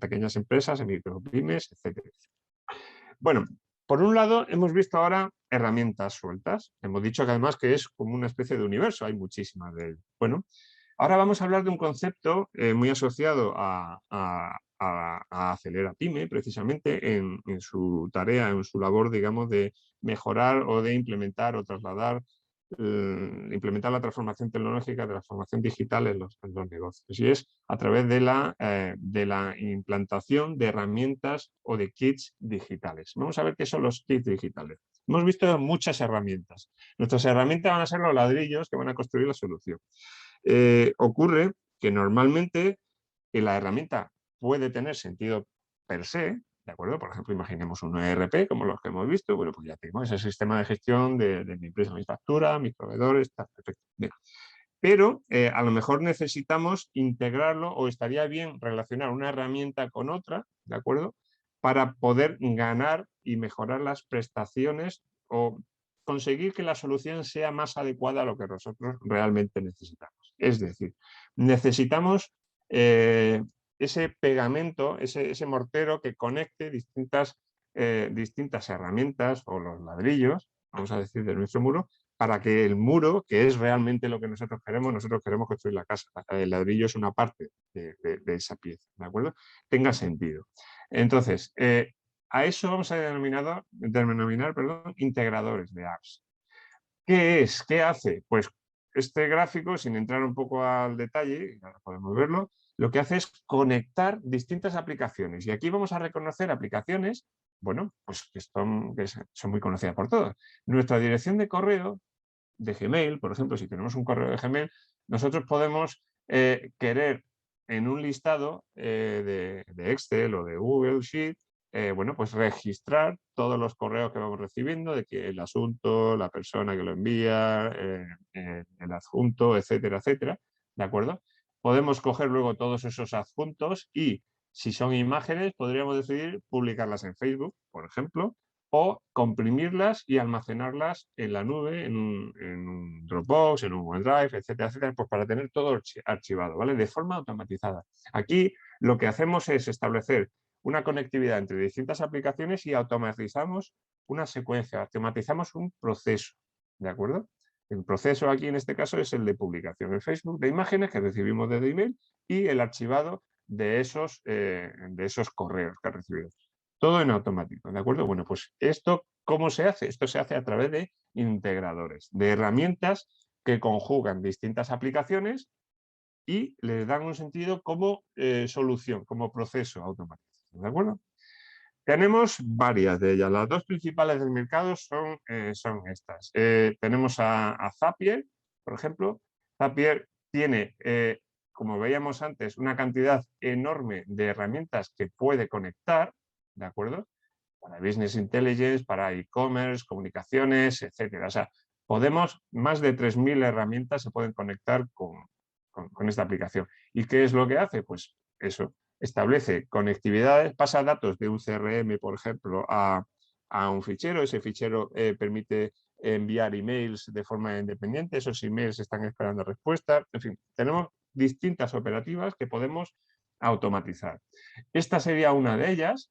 pequeñas empresas, a micropymes, etcétera. Bueno, por un lado, hemos visto ahora herramientas sueltas. Hemos dicho que además que es como una especie de universo, hay muchísimas de ellas. Bueno, ahora vamos a hablar de un concepto muy asociado a Acelera Pyme, precisamente en su tarea, en su labor, digamos, de mejorar o de implementar o trasladar, implementar la transformación tecnológica, de la transformación digital en los negocios. Y es a través de la implantación de herramientas o de kits digitales. Vamos a ver qué son los kits digitales. Hemos visto muchas herramientas. Nuestras herramientas van a ser los ladrillos que van a construir la solución. Ocurre que normalmente la herramienta puede tener sentido per se, ¿de acuerdo? Por ejemplo, imaginemos un ERP, como los que hemos visto, bueno, pues ya tengo ese sistema de gestión de mi empresa, mis facturas, mis proveedores, está perfecto. Bien. Pero a lo mejor necesitamos integrarlo o estaría bien relacionar una herramienta con otra, ¿de acuerdo? Para poder ganar y mejorar las prestaciones o conseguir que la solución sea más adecuada a lo que nosotros realmente necesitamos. Es decir, necesitamos ese pegamento, ese mortero que conecte distintas herramientas o los ladrillos, vamos a decir, de nuestro muro, para que el muro, que es realmente lo que nosotros queremos construir la casa. El ladrillo es una parte de esa pieza, ¿de acuerdo? Tenga sentido. Entonces, a eso vamos a denominar integradores de apps. ¿Qué es? ¿Qué hace? Pues este gráfico, sin entrar un poco al detalle, ahora podemos verlo, lo que hace es conectar distintas aplicaciones. Y aquí vamos a reconocer aplicaciones, bueno, pues que son muy conocidas por todos. Nuestra dirección de correo de Gmail, por ejemplo, si tenemos un correo de Gmail, nosotros podemos querer en un listado de Excel o de Google Sheet, bueno, pues registrar todos los correos que vamos recibiendo, de que el asunto, la persona que lo envía, el adjunto, etcétera, etcétera, ¿de acuerdo? Podemos coger luego todos esos adjuntos y, si son imágenes, podríamos decidir publicarlas en Facebook, por ejemplo, o comprimirlas y almacenarlas en la nube, en un Dropbox, en un OneDrive, etcétera, etcétera, pues para tener todo archivado, ¿vale? De forma automatizada. Aquí lo que hacemos es establecer una conectividad entre distintas aplicaciones y automatizamos una secuencia, automatizamos un proceso, ¿de acuerdo? El proceso aquí en este caso es el de publicación en Facebook de imágenes que recibimos desde email y el archivado de esos correos que ha recibido. Todo en automático, ¿de acuerdo? Bueno, pues esto, ¿cómo se hace? Esto se hace a través de integradores, de herramientas que conjugan distintas aplicaciones y les dan un sentido como solución, como proceso automático, ¿de acuerdo? Tenemos varias de ellas. Las dos principales del mercado son estas. Tenemos a Zapier, por ejemplo. Zapier tiene como veíamos antes, una cantidad enorme de herramientas que puede conectar, ¿de acuerdo? Para Business Intelligence, para e-commerce, comunicaciones, etcétera. O sea, más de 3.000 herramientas se pueden conectar con esta aplicación. ¿Y qué es lo que hace? Pues eso, establece conectividades, pasa datos de un CRM, por ejemplo, a un fichero. Ese fichero permite enviar emails de forma independiente. Esos emails están esperando respuesta. En fin, tenemos distintas operativas que podemos automatizar. Esta sería una de ellas.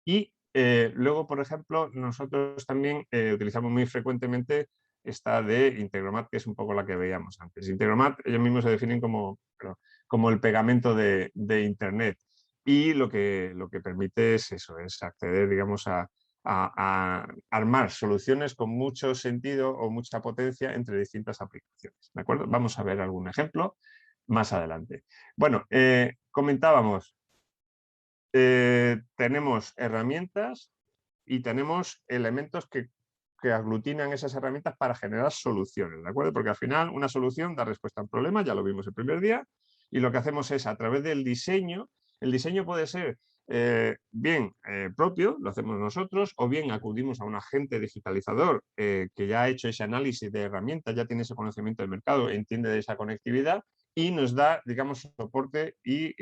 Y luego, por ejemplo, nosotros también utilizamos muy frecuentemente esta de Integromat, que es un poco la que veíamos antes. Integromat, ellos mismos se definen como el pegamento de Internet. Y lo que permite es eso, es acceder, digamos, a armar soluciones con mucho sentido o mucha potencia entre distintas aplicaciones. ¿De acuerdo? Vamos a ver algún ejemplo más adelante. Bueno, comentábamos, tenemos herramientas y tenemos elementos que aglutinan esas herramientas para generar soluciones, ¿de acuerdo? Porque al final una solución da respuesta a un problema, ya lo vimos el primer día, y lo que hacemos es a través del diseño, el diseño puede ser bien propio, lo hacemos nosotros, o bien acudimos a un agente digitalizador que ya ha hecho ese análisis de herramientas, ya tiene ese conocimiento del mercado, entiende de esa conectividad y nos da, digamos, soporte y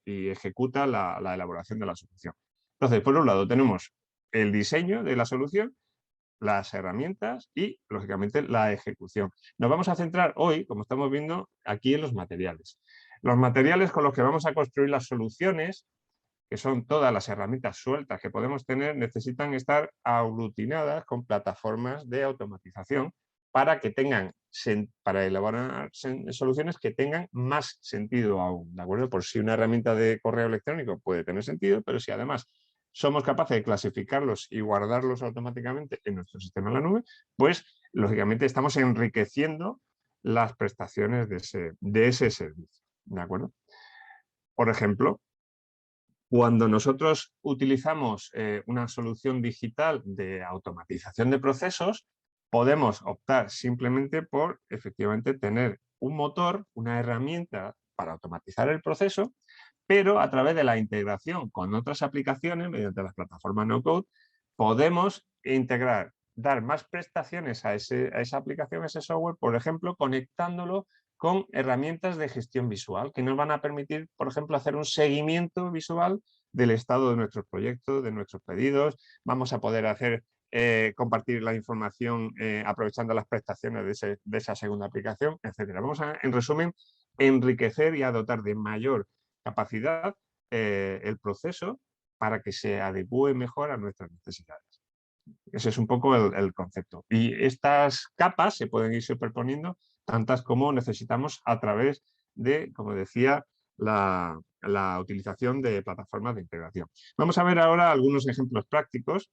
ejecuta la elaboración de la solución. Entonces, por un lado tenemos el diseño de la solución, las herramientas y, lógicamente, la ejecución. Nos vamos a centrar hoy, como estamos viendo, aquí en los materiales. Los materiales con los que vamos a construir las soluciones, que son todas las herramientas sueltas que podemos tener, necesitan estar aglutinadas con plataformas de automatización para que tengan, para elaborar soluciones que tengan más sentido aún, ¿de acuerdo? Por si una herramienta de correo electrónico puede tener sentido, pero si además somos capaces de clasificarlos y guardarlos automáticamente en nuestro sistema en la nube, pues lógicamente estamos enriqueciendo las prestaciones de ese servicio, ¿de acuerdo? Por ejemplo, cuando nosotros utilizamos una solución digital de automatización de procesos, podemos optar simplemente por efectivamente tener un motor, una herramienta para automatizar el proceso, pero a través de la integración con otras aplicaciones, mediante las plataformas no-code, podemos integrar, dar más prestaciones a esa aplicación, a ese software, por ejemplo, conectándolo con herramientas de gestión visual que nos van a permitir, por ejemplo, hacer un seguimiento visual del estado de nuestros proyectos, de nuestros pedidos. Vamos a poder compartir la información aprovechando las prestaciones de esa segunda aplicación, etcétera. Vamos a, en resumen, enriquecer y a dotar de mayor capacidad el proceso para que se adecue mejor a nuestras necesidades. Ese es un poco el concepto. Y estas capas se pueden ir superponiendo tantas como necesitamos a través de, como decía, la utilización de plataformas de integración. Vamos a ver ahora algunos ejemplos prácticos.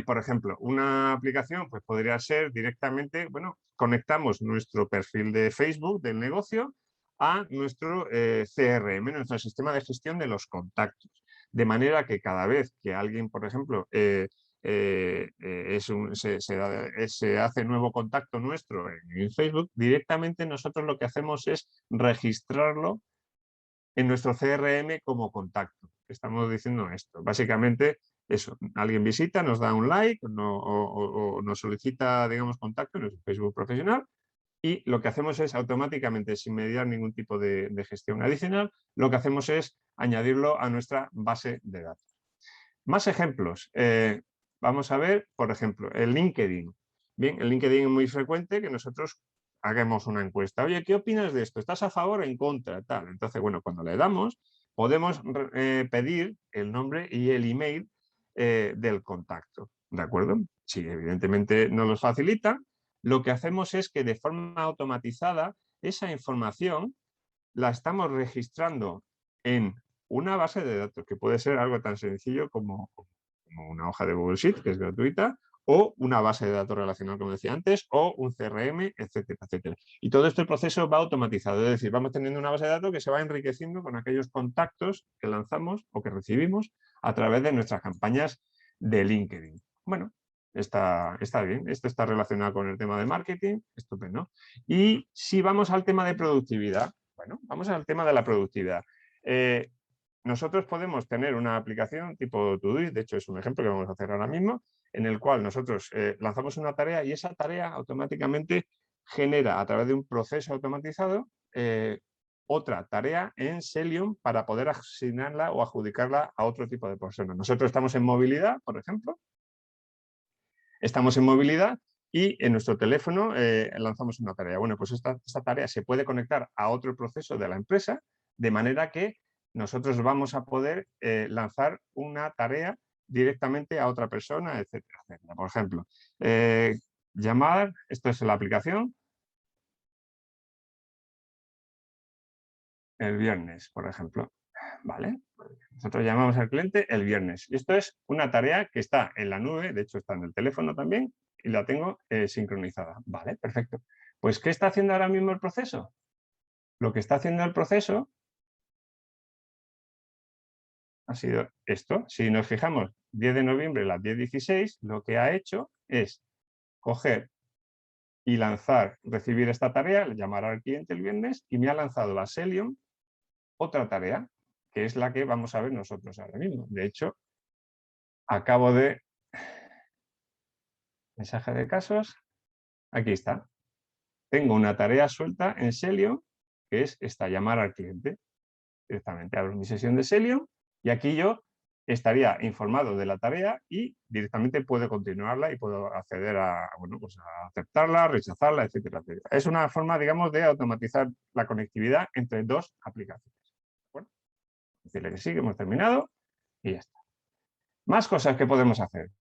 Por ejemplo, una aplicación pues, podría ser directamente, bueno, conectamos nuestro perfil de Facebook del negocio a nuestro CRM, nuestro sistema de gestión de los contactos. De manera que cada vez que alguien, por ejemplo, se hace nuevo contacto nuestro en Facebook, directamente nosotros lo que hacemos es registrarlo en nuestro CRM como contacto. Estamos diciendo esto. Básicamente, eso, alguien visita, nos da un like o nos solicita, digamos, contacto en nuestro Facebook profesional y lo que hacemos es automáticamente, sin mediar ningún tipo de gestión adicional, lo que hacemos es añadirlo a nuestra base de datos. Más ejemplos. Vamos a ver, por ejemplo, el LinkedIn. Bien, el LinkedIn es muy frecuente que nosotros hagamos una encuesta. Oye, ¿qué opinas de esto? ¿Estás a favor o en contra? Tal. Entonces, bueno, cuando le damos, podemos pedir el nombre y el email del contacto. ¿De acuerdo? Si evidentemente nos los facilitan, lo que hacemos es que de forma automatizada esa información la estamos registrando en una base de datos, que puede ser algo tan sencillo como una hoja de Google Sheet, que es gratuita, o una base de datos relacional, como decía antes, o un CRM, etcétera, etcétera. Y todo este proceso va automatizado, es decir, vamos teniendo una base de datos que se va enriqueciendo con aquellos contactos que lanzamos o que recibimos a través de nuestras campañas de LinkedIn. Bueno, Está bien, esto está relacionado con el tema de marketing, estupendo. Y si vamos al tema de productividad, bueno, vamos al tema de la productividad. Nosotros podemos tener una aplicación tipo Todoist, de hecho es un ejemplo que vamos a hacer ahora mismo, en el cual nosotros lanzamos una tarea y esa tarea automáticamente genera a través de un proceso automatizado otra tarea en Selenium para poder asignarla o adjudicarla a otro tipo de personas. Nosotros estamos en movilidad, por ejemplo, estamos en movilidad y en nuestro teléfono lanzamos una tarea. Bueno, pues esta tarea se puede conectar a otro proceso de la empresa, de manera que nosotros vamos a poder lanzar una tarea directamente a otra persona, etcétera, etcétera. Por ejemplo, llamar, esto es la aplicación, el viernes, por ejemplo. ¿Vale? Nosotros llamamos al cliente el viernes. Y esto es una tarea que está en la nube, de hecho está en el teléfono también, y la tengo sincronizada. Vale, perfecto. Pues, ¿qué está haciendo ahora mismo el proceso? Lo que está haciendo el proceso ha sido esto. Si nos fijamos, 10 de noviembre a las 10:16, lo que ha hecho es coger y lanzar, recibir esta tarea, llamar al cliente el viernes y me ha lanzado a Selenium otra tarea, que es la que vamos a ver nosotros ahora mismo. De hecho, acabo de mensaje de casos, aquí está. Tengo una tarea suelta en Selenium, que es esta, llamar al cliente. Directamente abro mi sesión de Selenium y aquí yo estaría informado de la tarea y directamente puedo continuarla y puedo acceder a, bueno, pues a aceptarla, rechazarla, etcétera, etcétera. Es una forma, digamos, de automatizar la conectividad entre dos aplicaciones. Bueno, decirle que sí, que hemos terminado y ya está. Más cosas que podemos hacer.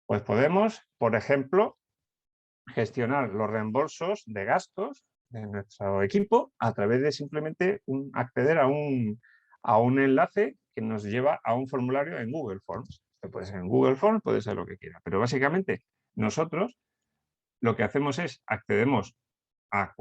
Pues podemos, por ejemplo, gestionar los reembolsos de gastos de nuestro equipo a través de simplemente acceder a un enlace que nos lleva a un formulario en Google Forms. Esto puede ser en Google Forms, puede ser lo que quiera, pero básicamente nosotros lo que hacemos es accedemos a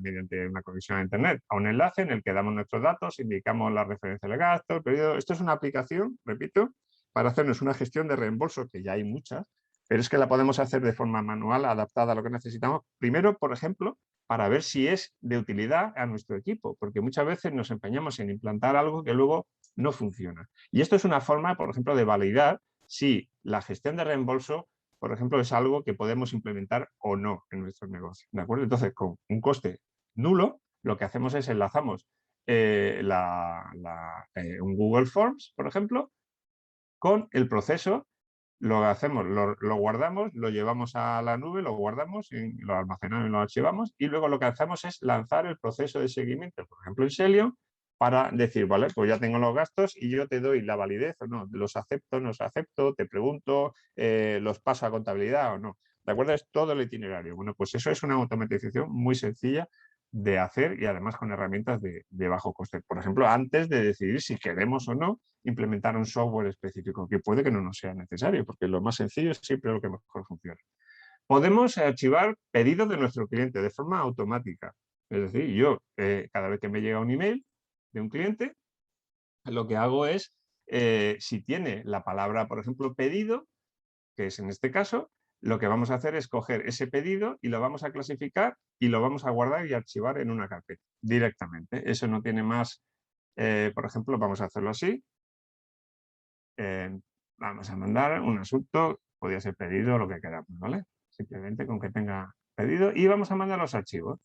mediante una conexión a Internet, a un enlace en el que damos nuestros datos, indicamos la referencia del gasto, el periodo. Esto es una aplicación, repito, para hacernos una gestión de reembolso, que ya hay muchas, pero es que la podemos hacer de forma manual, adaptada a lo que necesitamos. Primero, por ejemplo, para ver si es de utilidad a nuestro equipo, porque muchas veces nos empeñamos en implantar algo que luego no funciona. Y esto es una forma, por ejemplo, de validar si la gestión de reembolso, por ejemplo, es algo que podemos implementar o no en nuestro negocio. ¿De acuerdo? Entonces, con un coste nulo, lo que hacemos es enlazamos un Google Forms, por ejemplo, con el proceso, lo hacemos, lo guardamos, lo llevamos a la nube, lo guardamos, lo almacenamos y lo archivamos, y luego lo que hacemos es lanzar el proceso de seguimiento, por ejemplo, en Selenium, para decir, vale, pues ya tengo los gastos y yo te doy la validez o no, los acepto, no los acepto, te pregunto, los paso a contabilidad o no. ¿De acuerdo? Es todo el itinerario. Bueno, pues eso es una automatización muy sencilla de hacer y además con herramientas de bajo coste. Por ejemplo, antes de decidir si queremos o no implementar un software específico, que puede que no nos sea necesario, porque lo más sencillo es siempre lo que mejor funciona. Podemos archivar pedidos de nuestro cliente de forma automática. Es decir, yo cada vez que me llega un email de un cliente, lo que hago es, si tiene la palabra, por ejemplo, pedido, que es en este caso, lo que vamos a hacer es coger ese pedido y lo vamos a clasificar y lo vamos a guardar y archivar en una carpeta directamente. Eso no tiene más, por ejemplo, vamos a hacerlo así. Vamos a mandar un asunto, podría ser pedido o lo que queramos, ¿vale? Simplemente con que tenga pedido y vamos a mandar los archivos.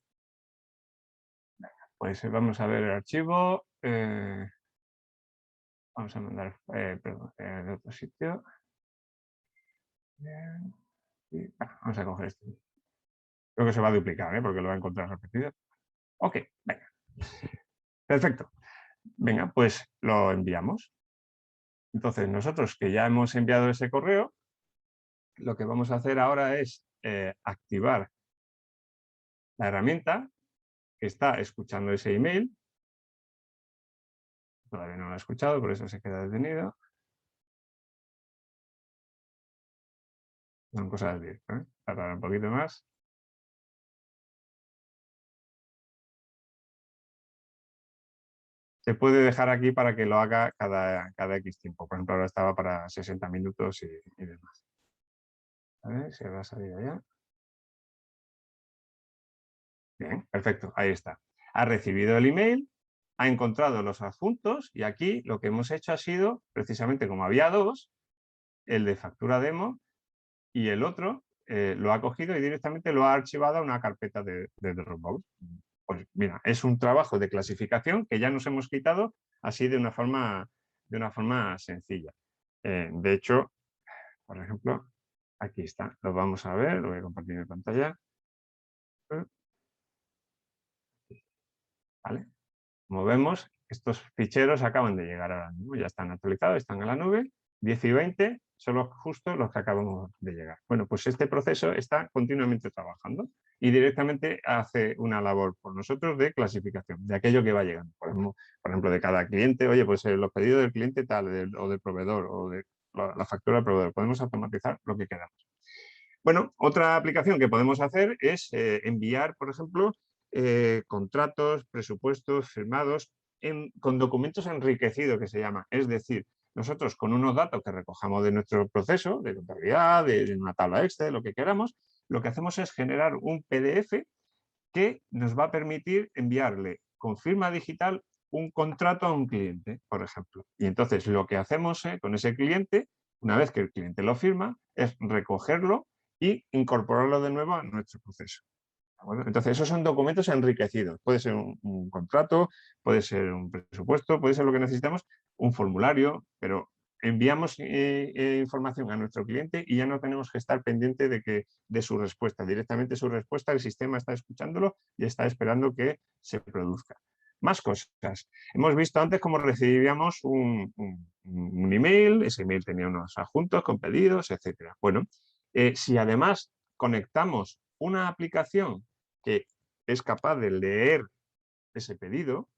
Pues vamos a ver el archivo. Vamos a mandar, perdón, de otro sitio. Vamos a coger este. Creo que se va a duplicar, porque lo va a encontrar repetido. Ok, venga. Perfecto. Venga, pues lo enviamos. Entonces, nosotros que ya hemos enviado ese correo, lo que vamos a hacer ahora es activar la herramienta que está escuchando ese email. Todavía no lo ha escuchado, por eso se queda detenido. Son cosas de directo, ¿eh? Tardar un poquito más. se puede dejar aquí para que lo haga cada X tiempo. Por ejemplo, ahora estaba para 60 minutos y demás. A ver si habrá salido ya. Bien, perfecto, ahí está. Ha recibido el email, ha encontrado los adjuntos y aquí lo que hemos hecho ha sido, precisamente como había dos, el de factura demo y el otro lo ha cogido y directamente lo ha archivado a una carpeta de Dropbox. Pues mira, es un trabajo de clasificación que ya nos hemos quitado así de una forma sencilla. De hecho, por ejemplo, aquí está, lo vamos a ver, lo voy a compartir en pantalla. ¿Vale? Como vemos, estos ficheros acaban de llegar a la nube, ya están actualizados, están en la nube, 10 y 20 son justo los que acabamos de llegar. Bueno, pues este proceso está continuamente trabajando y directamente hace una labor por nosotros de clasificación de aquello que va llegando. Por ejemplo, de cada cliente, oye, pues los pedidos del cliente tal, o del proveedor, o de la factura del proveedor. Podemos automatizar lo que queramos. Bueno, otra aplicación que podemos hacer es enviar, por ejemplo, contratos, presupuestos firmados con documentos enriquecidos, que se llama. Es decir, nosotros con unos datos que recojamos de nuestro proceso, de contabilidad, de una tabla Excel, lo que queramos, lo que hacemos es generar un PDF que nos va a permitir enviarle con firma digital un contrato a un cliente, por ejemplo. Y entonces lo que hacemos con ese cliente, una vez que el cliente lo firma, es recogerlo y incorporarlo de nuevo a nuestro proceso. Bueno, entonces, esos son documentos enriquecidos. Puede ser un contrato, puede ser un presupuesto, puede ser lo que necesitamos, un formulario, pero enviamos información a nuestro cliente y ya no tenemos que estar pendiente de su respuesta. Directamente su respuesta, el sistema está escuchándolo y está esperando que se produzca. Más cosas. Hemos visto antes cómo recibíamos un email, ese email tenía unos adjuntos con pedidos, etc. Bueno, si además conectamos una aplicación que es capaz de leer ese pedido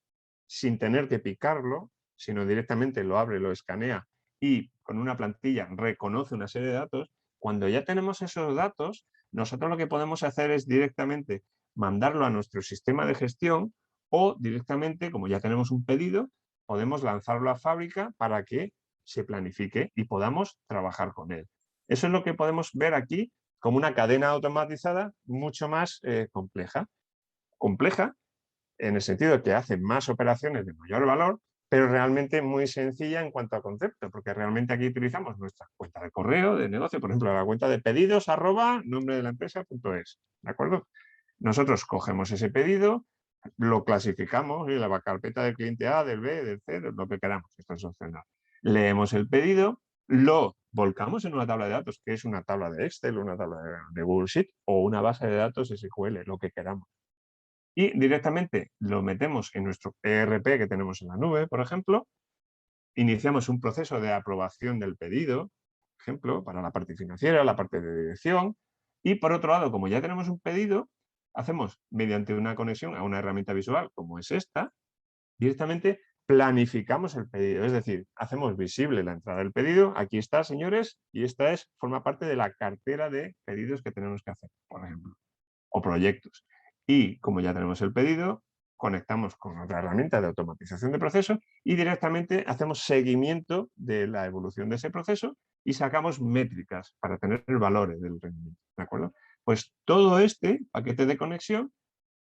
sin tener que picarlo, sino directamente lo abre, lo escanea y con una plantilla reconoce una serie de datos. Cuando ya tenemos esos datos, nosotros lo que podemos hacer es directamente mandarlo a nuestro sistema de gestión o directamente, como ya tenemos un pedido, podemos lanzarlo a fábrica para que se planifique y podamos trabajar con él. Eso es lo que podemos ver aquí como una cadena automatizada mucho más compleja. Compleja en el sentido de que hace más operaciones de mayor valor, pero realmente muy sencilla en cuanto a concepto, porque realmente aquí utilizamos nuestra cuenta de correo, de negocio, por ejemplo, la cuenta de pedidos @nombre de la empresa.es, ¿de acuerdo? Nosotros cogemos ese pedido, lo clasificamos en la carpeta del cliente A, del B, del C, lo que queramos, esto es opcional. Leemos el pedido, lo volcamos en una tabla de datos, que es una tabla de Excel, una tabla de Google Sheet o una base de datos SQL, lo que queramos. Y directamente lo metemos en nuestro ERP que tenemos en la nube, por ejemplo, iniciamos un proceso de aprobación del pedido, por ejemplo, para la parte financiera, la parte de dirección, y por otro lado, como ya tenemos un pedido, hacemos mediante una conexión a una herramienta visual como es esta, directamente planificamos el pedido, es decir, hacemos visible la entrada del pedido, aquí está, señores, y esta forma parte de la cartera de pedidos que tenemos que hacer, por ejemplo, o proyectos. Y como ya tenemos el pedido, conectamos con otra herramienta de automatización de procesos y directamente hacemos seguimiento de la evolución de ese proceso y sacamos métricas para tener valores del rendimiento, ¿de acuerdo? Pues todo este paquete de conexión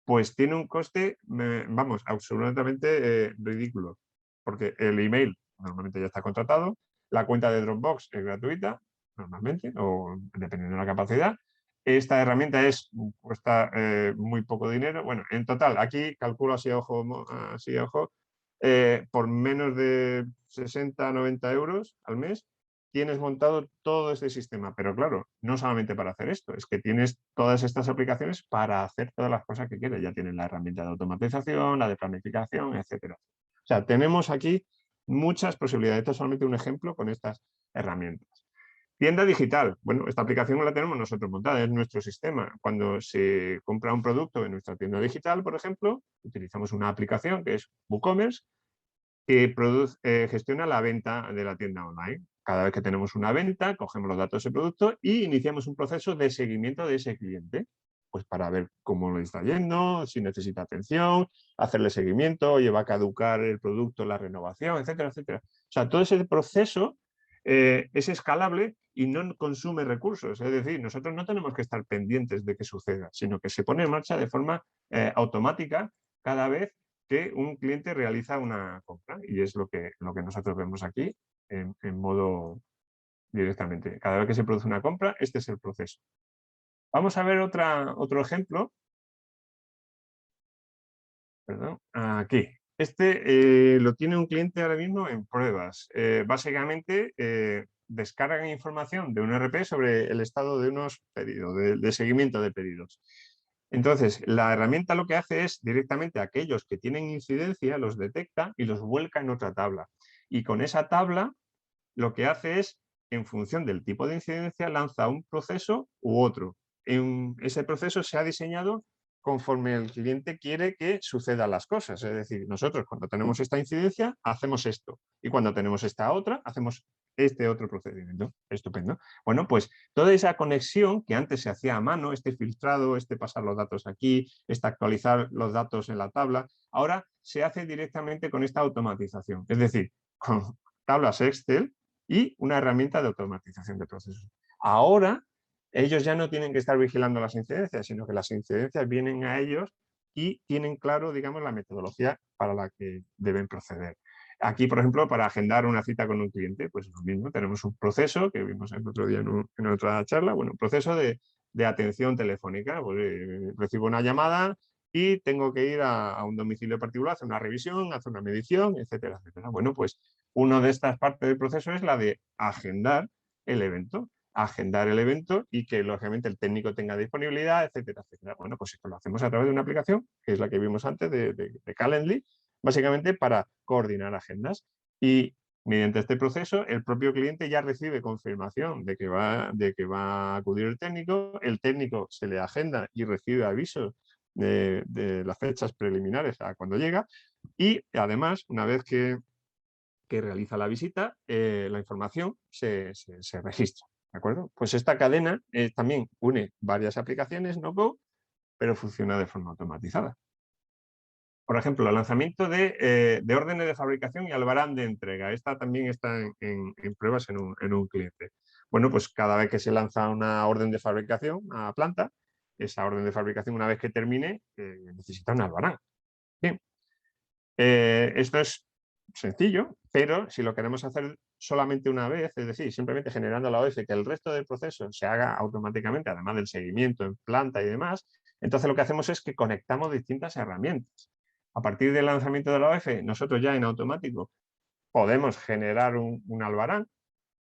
pues tiene un coste, vamos, absolutamente ridículo, porque el email normalmente ya está contratado, la cuenta de Dropbox es gratuita, normalmente, o dependiendo de la capacidad. Esta herramienta cuesta muy poco dinero. Bueno, en total, aquí calculo así a ojo, por menos de 60, 90 euros al mes, tienes montado todo este sistema. Pero claro, no solamente para hacer esto, es que tienes todas estas aplicaciones para hacer todas las cosas que quieres. Ya tienes la herramienta de automatización, la de planificación, etcétera. O sea, tenemos aquí muchas posibilidades. Esto es solamente un ejemplo con estas herramientas. Tienda digital. Bueno, esta aplicación la tenemos nosotros montada, es nuestro sistema. Cuando se compra un producto en nuestra tienda digital, por ejemplo, utilizamos una aplicación que es WooCommerce, que gestiona la venta de la tienda online. Cada vez que tenemos una venta, cogemos los datos de ese producto y iniciamos un proceso de seguimiento de ese cliente. pues para ver cómo le está yendo, si necesita atención, hacerle seguimiento, oye, va a caducar el producto, la renovación, etcétera, etcétera. O sea, todo ese proceso es escalable y no consume recursos. Es decir, nosotros no tenemos que estar pendientes de que suceda, sino que se pone en marcha de forma automática cada vez que un cliente realiza una compra. Y es lo que nosotros vemos aquí en modo directamente. Cada vez que se produce una compra, este es el proceso. Vamos a ver otro ejemplo. Perdón, aquí. Este lo tiene un cliente ahora mismo en pruebas. Básicamente descargan información de un ERP sobre el estado de unos pedidos, de seguimiento de pedidos. Entonces, la herramienta lo que hace es directamente aquellos que tienen incidencia, los detecta y los vuelca en otra tabla. Y con esa tabla lo que hace es, en función del tipo de incidencia, lanza un proceso u otro. Ese proceso se ha diseñado conforme el cliente quiere que sucedan las cosas. Es decir, nosotros cuando tenemos esta incidencia hacemos esto y cuando tenemos esta otra hacemos este otro procedimiento. Estupendo. Bueno, pues toda esa conexión que antes se hacía a mano, este filtrado, este pasar los datos aquí, este actualizar los datos en la tabla, ahora se hace directamente con esta automatización. Es decir, con tablas Excel y una herramienta de automatización de procesos. Ahora, ellos ya no tienen que estar vigilando las incidencias, sino que las incidencias vienen a ellos y tienen claro, digamos, la metodología para la que deben proceder. Aquí, por ejemplo, para agendar una cita con un cliente, pues lo mismo, tenemos un proceso que vimos el otro día en otra charla, bueno, un proceso de atención telefónica. Pues, recibo una llamada y tengo que ir a un domicilio particular, hacer una revisión, hacer una medición, etcétera, etcétera. Bueno, pues una de estas partes del proceso es la de agendar el evento. Agendar el evento y que, lógicamente, el técnico tenga disponibilidad, etcétera, etcétera. Bueno, pues esto lo hacemos a través de una aplicación, que es la que vimos antes de Calendly, básicamente para coordinar agendas. Y mediante este proceso, el propio cliente ya recibe confirmación de que va a acudir el técnico se le agenda y recibe avisos de las fechas preliminares a cuando llega, y además, una vez que realiza la visita, la información se registra. ¿De acuerdo? Pues esta cadena también une varias aplicaciones no-code, pero funciona de forma automatizada. Por ejemplo, el lanzamiento de órdenes de fabricación y albarán de entrega. Esta también está en pruebas en un cliente. Bueno, pues cada vez que se lanza una orden de fabricación a planta, esa orden de fabricación, una vez que termine, necesita un albarán. Bien. Esto es sencillo, pero si lo queremos hacer solamente una vez, es decir, simplemente generando la OF, que el resto del proceso se haga automáticamente, además del seguimiento en planta y demás, entonces lo que hacemos es que conectamos distintas herramientas. A partir del lanzamiento de la OF, nosotros ya en automático podemos generar un albarán.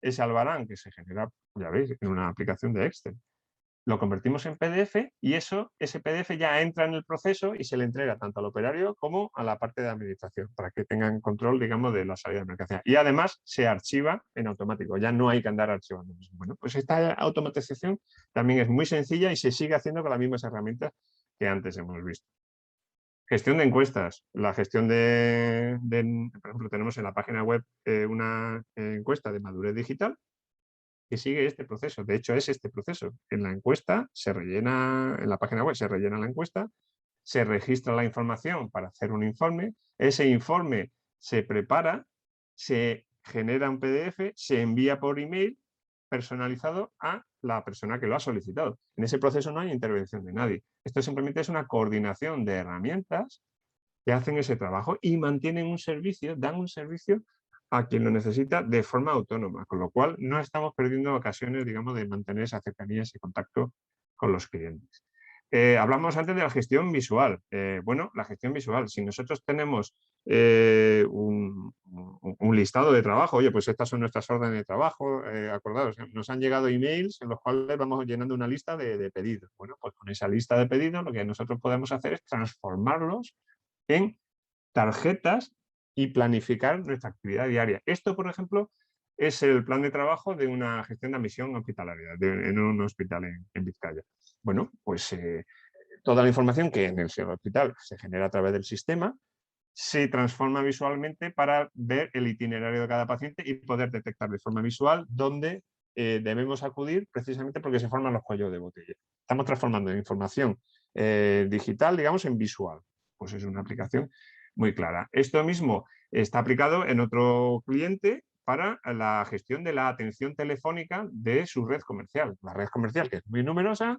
Ese albarán que se genera, ya veis, en una aplicación de Excel, lo convertimos en PDF y ese PDF ya entra en el proceso y se le entrega tanto al operario como a la parte de administración para que tengan control, digamos, de la salida de mercancía. Y además se archiva en automático, ya no hay que andar archivando. Bueno, pues esta automatización también es muy sencilla y se sigue haciendo con las mismas herramientas que antes hemos visto. Gestión de encuestas. La gestión por ejemplo, tenemos en la página web una encuesta de madurez digital que sigue este proceso. De hecho, es este proceso. En la encuesta se rellena, en la página web se rellena la encuesta, se registra la información para hacer un informe, ese informe se prepara, se genera un PDF, se envía por email personalizado a la persona que lo ha solicitado. En ese proceso no hay intervención de nadie. Esto simplemente es una coordinación de herramientas que hacen ese trabajo y mantienen un servicio, dan un servicio a quien lo necesita de forma autónoma, con lo cual no estamos perdiendo ocasiones, digamos, de mantener esa cercanía, ese contacto con los clientes. Hablamos antes de la gestión visual. Bueno, la gestión visual, si nosotros tenemos un listado de trabajo, oye, pues estas son nuestras órdenes de trabajo, acordados, nos han llegado emails en los cuales vamos llenando una lista de pedidos. Bueno, pues con esa lista de pedidos lo que nosotros podemos hacer es transformarlos en tarjetas y planificar nuestra actividad diaria. Esto, por ejemplo, es el plan de trabajo de una gestión de admisión hospitalaria en un hospital en Vizcaya. Bueno, pues toda la información que en el hospital se genera a través del sistema se transforma visualmente para ver el itinerario de cada paciente y poder detectar de forma visual dónde debemos acudir precisamente porque se forman los cuellos de botella. Estamos transformando información digital, digamos, en visual. Pues es una aplicación muy clara. Esto mismo está aplicado en otro cliente para la gestión de la atención telefónica de su red comercial. La red comercial, que es muy numerosa,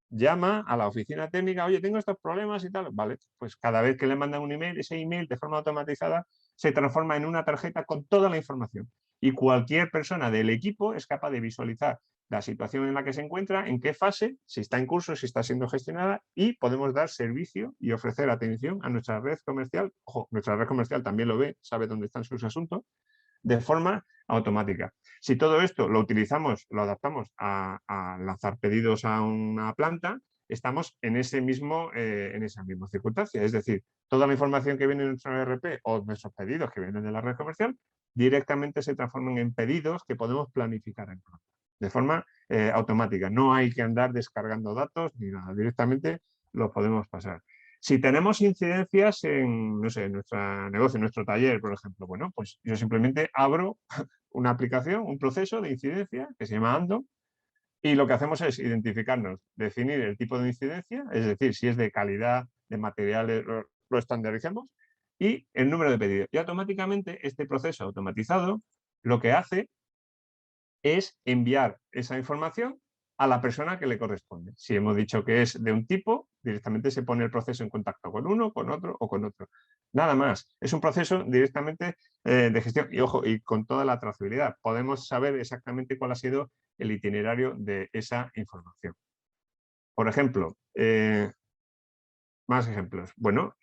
llama a la oficina técnica, oye, tengo estos problemas y tal. Vale, pues cada vez que le mandan un email, ese email de forma automatizada se transforma en una tarjeta con toda la información. Y cualquier persona del equipo es capaz de visualizar la situación en la que se encuentra, en qué fase, si está en curso, si está siendo gestionada, y podemos dar servicio y ofrecer atención a nuestra red comercial. Ojo, nuestra red comercial también lo ve, sabe dónde están sus asuntos, de forma automática. Si todo esto lo utilizamos, lo adaptamos a lanzar pedidos a una planta, estamos en esa misma circunstancia. Es decir, toda la información que viene en nuestro ERP o nuestros pedidos que vienen de la red comercial directamente se transforman en pedidos que podemos planificar en planta, de forma automática. No hay que andar descargando datos ni nada, directamente los podemos pasar. Si tenemos incidencias en, no sé, en nuestro negocio, en nuestro taller, por ejemplo, bueno, pues yo simplemente abro una aplicación, un proceso de incidencia que se llama Ando, y lo que hacemos es identificarnos, definir el tipo de incidencia, es decir, si es de calidad, de materiales, lo estandarizamos, y el número de pedidos. Y automáticamente este proceso automatizado lo que hace es enviar esa información a la persona que le corresponde. Si hemos dicho que es de un tipo, directamente se pone el proceso en contacto con uno, con otro o con otro. Nada más. Es un proceso directamente de gestión. Y ojo, y con toda la trazabilidad. Podemos saber exactamente cuál ha sido el itinerario de esa información. Por ejemplo, más ejemplos. Bueno,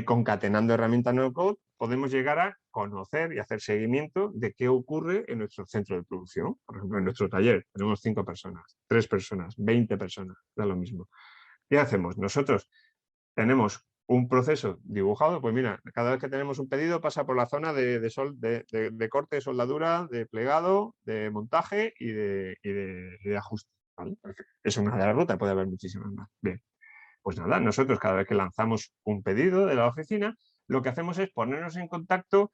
concatenando herramientas no-code podemos llegar a conocer y hacer seguimiento de qué ocurre en nuestro centro de producción. Por ejemplo, en nuestro taller tenemos 5 personas, 3 personas, 20 personas, da lo mismo. ¿Qué hacemos? Nosotros tenemos un proceso dibujado, pues mira, cada vez que tenemos un pedido pasa por la zona de corte, de soldadura, de plegado, de montaje y de ajuste. ¿Vale? Es una de las rutas, puede haber muchísimas más. Bien. Pues nada, nosotros cada vez que lanzamos un pedido de la oficina, lo que hacemos es ponernos en contacto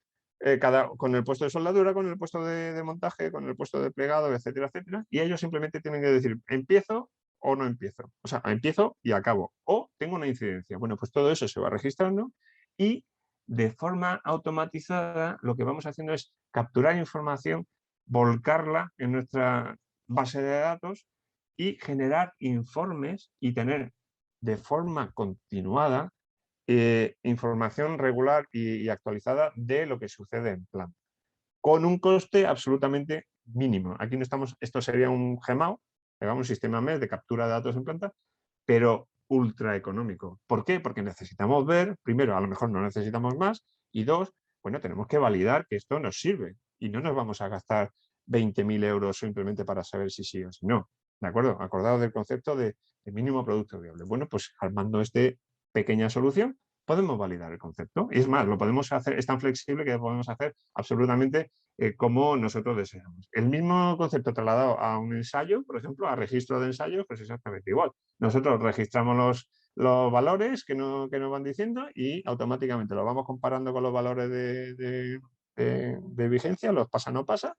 con el puesto de soldadura, con el puesto de montaje, con el puesto de plegado, etcétera, etcétera, y ellos simplemente tienen que decir, ¿empiezo o no empiezo? O sea, empiezo y acabo, o tengo una incidencia. Bueno, pues todo eso se va registrando y de forma automatizada lo que vamos haciendo es capturar información, volcarla en nuestra base de datos y generar informes y tener de forma continuada información regular y actualizada de lo que sucede en planta, con un coste absolutamente mínimo. Aquí no estamos, esto sería un GMAO, un sistema MES de captura de datos en planta, pero ultra económico. ¿Por qué? Porque necesitamos ver, primero, a lo mejor no necesitamos más, y dos, bueno, tenemos que validar que esto nos sirve y no nos vamos a gastar 20.000 euros simplemente para saber si sí o si no. ¿De acuerdo? Acordados del concepto de mínimo producto viable. Bueno, pues armando esta pequeña solución, podemos validar el concepto. Y es más, lo podemos hacer, es tan flexible que podemos hacer absolutamente como nosotros deseamos. El mismo concepto trasladado a un ensayo, por ejemplo, a registro de ensayos, pues exactamente igual. Nosotros registramos los valores que nos van diciendo y automáticamente los vamos comparando con los valores de vigencia, los pasa no pasa,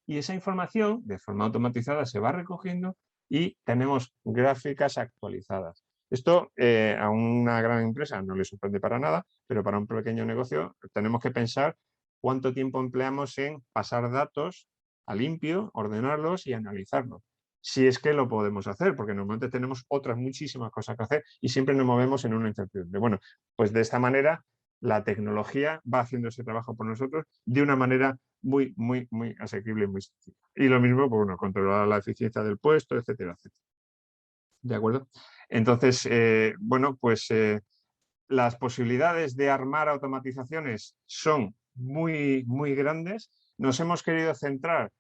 y esa información de forma automatizada se va recogiendo y tenemos gráficas actualizadas. Esto a una gran empresa no le sorprende para nada, pero para un pequeño negocio tenemos que pensar cuánto tiempo empleamos en pasar datos a limpio, ordenarlos y analizarlos. Si es que lo podemos hacer, porque normalmente tenemos otras muchísimas cosas que hacer y siempre nos movemos en una incertidumbre. Bueno, pues de esta manera la tecnología va haciendo ese trabajo por nosotros de una manera muy, muy, muy asequible y muy sencilla. Y lo mismo, pues, bueno, controlar la eficiencia del puesto, etcétera, etcétera. ¿De acuerdo? Entonces, bueno, pues las posibilidades de armar automatizaciones son muy, muy grandes. Nos hemos querido centrar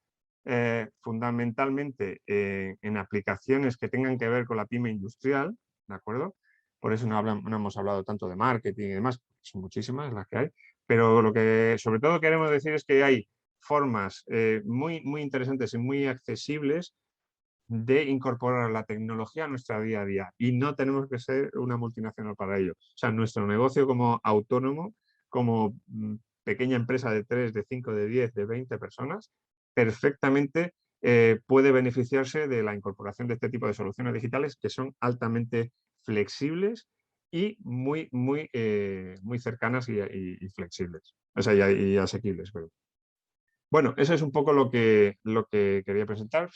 fundamentalmente en aplicaciones que tengan que ver con la pyme industrial, ¿de acuerdo? Por eso no hemos hablado tanto de marketing y demás, son muchísimas las que hay, pero lo que sobre todo queremos decir es que hay formas muy, muy interesantes y muy accesibles de incorporar la tecnología a nuestra día a día y no tenemos que ser una multinacional para ello. O sea, nuestro negocio como autónomo, como pequeña empresa de 3, de 5, de 10, de 20 personas, perfectamente puede beneficiarse de la incorporación de este tipo de soluciones digitales que son altamente flexibles y muy cercanas y flexibles, o sea, y asequibles. Bueno, eso es un poco lo que quería presentar.